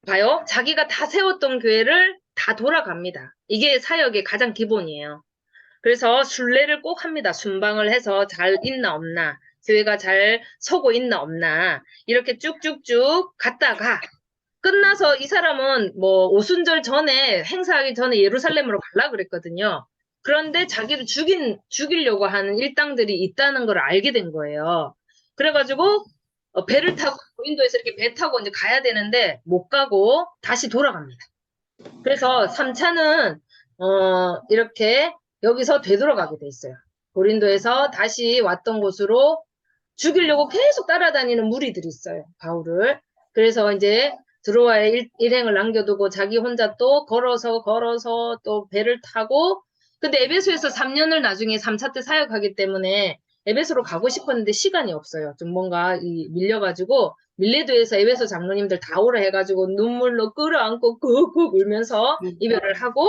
봐요. 자기가 다 세웠던 교회를 다 돌아갑니다. 이게 사역의 가장 기본이에요. 그래서 순례를 꼭 합니다. 순방을 해서 잘 있나 없나, 교회가 잘 서고 있나 없나 이렇게 쭉쭉쭉 갔다가 끝나서 이 사람은 뭐 오순절 전에 행사하기 전에 예루살렘으로 가려고 그랬거든요. 그런데 자기를 죽이려고 하는 일당들이 있다는 걸 알게 된 거예요. 그래가지고 배를 타고 고린도에서 이렇게 배 타고 이제 가야 되는데 못 가고 다시 돌아갑니다. 그래서 3차는 이렇게 여기서 되돌아가게 돼 있어요. 고린도에서 다시 왔던 곳으로 죽이려고 계속 따라다니는 무리들이 있어요. 바울을. 그래서 이제 드로아에 일행을 남겨두고 자기 혼자 또 걸어서 또 배를 타고 근데 에베소에서 3년을 나중에 3차 때 사역하기 때문에 에베소로 가고 싶었는데 시간이 없어요. 좀 뭔가 밀려가지고 밀레도에서 에베소 장로님들 다 오라 해가지고 눈물로 끌어안고 꾹꾹 울면서 이별을 하고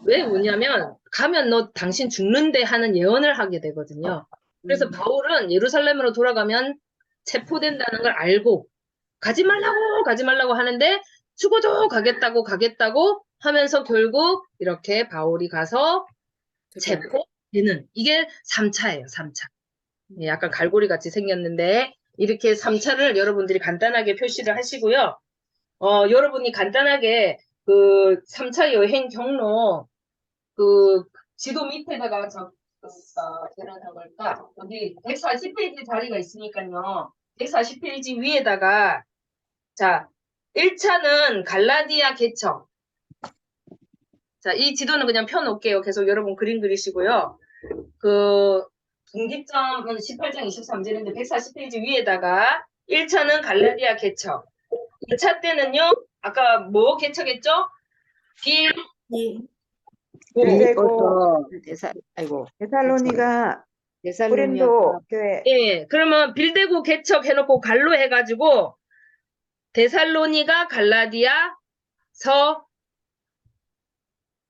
왜 우냐면 가면 너 당신 죽는데 하는 예언을 하게 되거든요. 그래서 바울은 예루살렘으로 돌아가면 체포된다는 걸 알고 가지 말라고 하는데 죽어도 가겠다고 하면서 결국 이렇게 바울이 가서 체포되는 이게 3차예요. 3차. 약간 갈고리 같이 생겼는데 이렇게 3차를 여러분들이 간단하게 표시를 하시고요. 여러분이 간단하게 그 3차 여행 경로 그 지도 밑에다가 계란한 걸까? 여기 140페이지 자리가 있으니까요. 140페이지 위에다가 자 1차는 갈라디아 개척. 자, 이 지도는 그냥 펴놓을게요. 계속 여러분 그림 그리시고요. 그 분기점은 18장 23절인데 140페이지 위에다가 1차는 갈라디아 개척. 2차 때는요. 아까 뭐 개척했죠? 빌데고 아이고. 데살로니가 데살로니가 고린도 교회 예, 그러면 빌데고 개척 해놓고 갈로 해가지고 데살로니가 갈라디아 서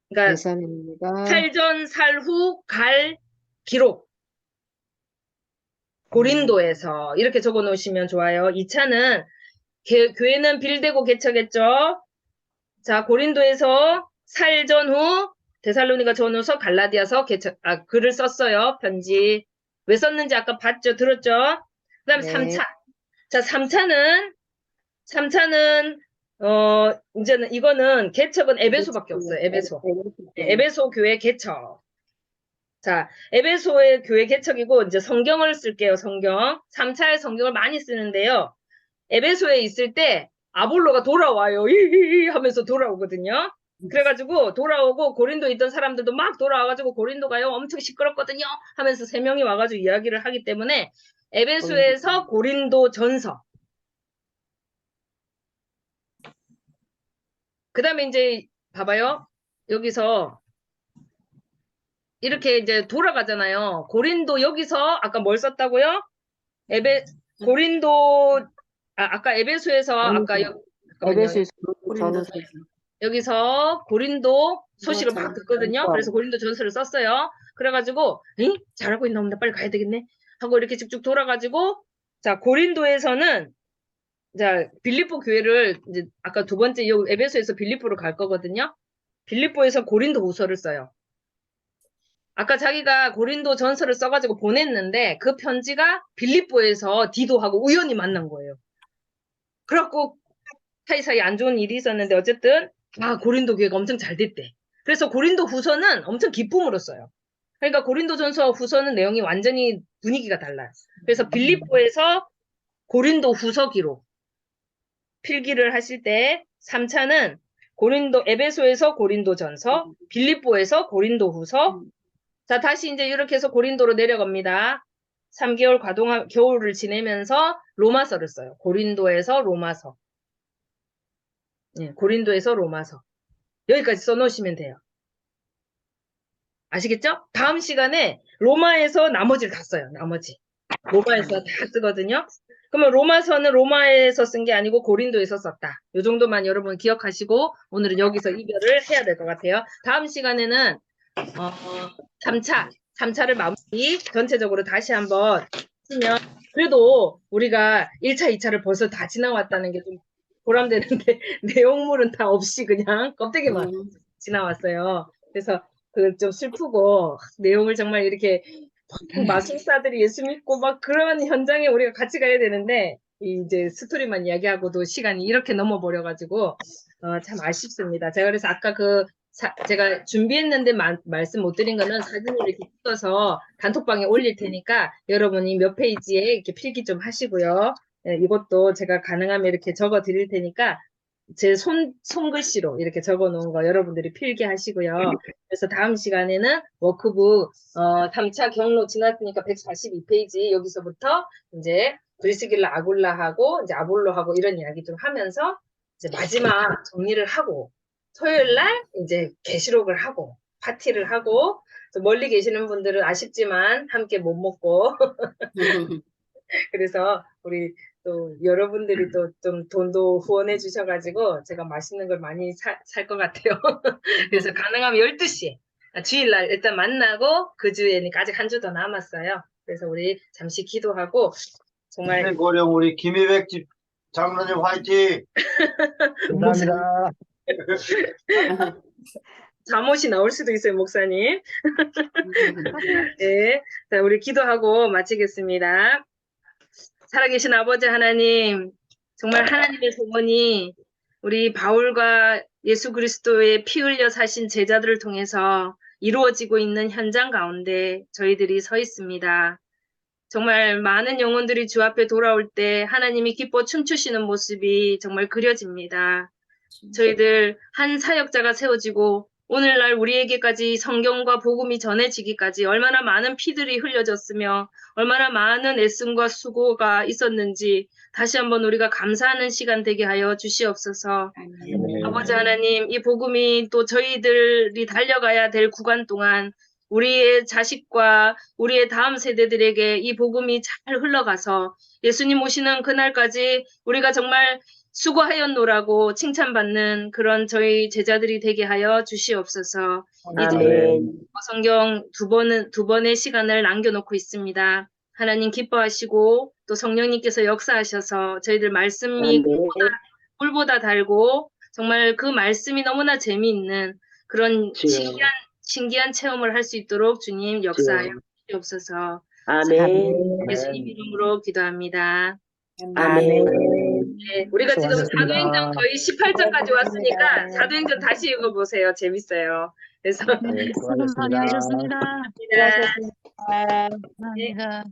그러니까 데살로니가 살전 살후 갈 기록 고린도에서 이렇게 적어 놓으시면 좋아요. 2차는 교회는 빌데고 개척했죠. 자, 고린도에서 살전 후 데살로니가 전후서 갈라디아서 개척 글을 썼어요. 편지. 왜 썼는지 아까 봤죠? 들었죠? 그다음에 네. 3차. 자, 3차는 이제는 이거는 개척은 에베소밖에 없어요. 에베소 교회 개척. 자, 에베소의 교회 개척이고 이제 성경을 쓸게요. 성경. 3차의 성경을 많이 쓰는데요. 에베소에 있을 때 아볼로가 돌아와요. 히히히 하면서 돌아오거든요. 그래가지고 돌아오고 고린도에 있던 사람들도 막 돌아와가지고 고린도가요 엄청 시끄럽거든요 하면서 3명이 와가지고 이야기를 하기 때문에 에베소에서 고린도 전서 그 다음에 이제 봐봐요. 여기서 이렇게 이제 돌아가잖아요. 고린도 여기서 아까 뭘 썼다고요? 고린도 아까 에베소에서 아까 에베소에서 고린도서. 여기서 고린도 소식을 막 듣거든요. 그래서 고린도 전서를 썼어요. 그래가지고 잘하고 있나 보다 빨리 가야 되겠네 하고 이렇게 쭉쭉 돌아가지고 자 고린도에서는 자 빌립보 교회를 이제 아까 두 번째 여기 에베소에서 빌립보로 갈 거거든요. 빌립보에서 고린도 후서를 써요. 아까 자기가 고린도 전서를 써가지고 보냈는데 그 편지가 빌립보에서 디도하고 우연히 만난 거예요. 그래갖고 사이사이 안 좋은 일이 있었는데 어쨌든 고린도 교회가 엄청 잘 됐대. 그래서 고린도 후서는 엄청 기쁨으로 써요. 그러니까 고린도 전서와 후서는 내용이 완전히 분위기가 달라요. 그래서 빌립보에서 고린도 후서 기록 필기를 하실 때 3차는 에베소에서 고린도 전서, 빌립보에서 고린도 후서. 자, 다시 이제 이렇게 해서 고린도로 내려갑니다. 3개월 겨울을 지내면서 로마서를 써요. 고린도에서 로마서. 네, 고린도에서 로마서. 여기까지 써놓으시면 돼요. 아시겠죠? 다음 시간에 로마에서 나머지를 다 써요. 나머지. 로마에서 다 쓰거든요. 그러면 로마서는 로마에서 쓴 게 아니고 고린도에서 썼다. 이 정도만 여러분 기억하시고 오늘은 여기서 이별을 해야 될 것 같아요. 다음 시간에는 3차를 마무리 전체적으로 다시 한번 하시면 그래도 우리가 1차, 2차를 벌써 다 지나왔다는 게 좀 보람되는데 내용물은 다 없이 그냥 껍데기만 지나왔어요. 그래서 좀 슬프고 내용을 정말 이렇게 마술사들이 예수 믿고 막 그런 현장에 우리가 같이 가야 되는데 이제 스토리만 이야기하고도 시간이 이렇게 넘어버려가지고 참 아쉽습니다. 제가 그래서 아까 제가 준비했는데 말씀 못 드린 거는 사진을 이렇게 찍어서 단톡방에 올릴 테니까 여러분이 몇 페이지에 이렇게 필기 좀 하시고요. 예, 이것도 제가 가능하면 이렇게 적어 드릴 테니까 제 손글씨로 이렇게 적어 놓은 거 여러분들이 필기하시고요. 그래서 다음 시간에는 워크북 3차 경로 지났으니까 142페이지 여기서부터 이제 브리스길라 아굴라하고 이제 아볼로하고 이런 이야기들 하면서 이제 마지막 정리를 하고 토요일 날 이제 계시록을 하고 파티를 하고 또 멀리 계시는 분들은 아쉽지만 함께 못 먹고 그래서 우리 또 여러분들이 또 좀 돈도 후원해 주셔가지고 제가 맛있는 걸 많이 살 것 같아요. 그래서 가능하면 12시에 주일날 일단 만나고 그 주에니까 아직 한 주 더 남았어요. 그래서 우리 잠시 기도하고 정말 고령 우리 김희백 집 장로님 화이팅! 감사합니다. 잠옷이 나올 수도 있어요, 목사님. 네, 자, 우리 기도하고 마치겠습니다. 살아계신 아버지 하나님, 정말 하나님의 소원이 우리 바울과 예수 그리스도의 피 흘려 사신 제자들을 통해서 이루어지고 있는 현장 가운데 저희들이 서 있습니다. 정말 많은 영혼들이 주 앞에 돌아올 때 하나님이 기뻐 춤추시는 모습이 정말 그려집니다. 저희들 한 사역자가 세워지고 오늘날 우리에게까지 성경과 복음이 전해지기까지 얼마나 많은 피들이 흘려졌으며 얼마나 많은 애씀과 수고가 있었는지 다시 한번 우리가 감사하는 시간 되게 하여 주시옵소서. 아버지 하나님, 이 복음이 또 저희들이 달려가야 될 구간 동안 우리의 자식과 우리의 다음 세대들에게 이 복음이 잘 흘러가서 예수님 오시는 그날까지 우리가 정말 수고하였노라고 칭찬받는 그런 저희 제자들이 되게 하여 주시옵소서. 이제 성경 두 번의 시간을 남겨놓고 있습니다. 하나님 기뻐하시고 또 성령님께서 역사하셔서 저희들 말씀이 꿀보다 달고 정말 그 말씀이 너무나 재미있는 그런 신기한 체험을 할 수 있도록 주님 역사하여 주시옵소서. 예수님 이름으로 기도합니다. 네, 우리가 지금 수고하셨습니다. 사도행전 거의 18장까지 왔으니까 사도행전 다시 읽어보세요. 재밌어요. 그래서 네, 수고하셨습니다. 수고하셨습니다. 감사합니다. 감사합니다.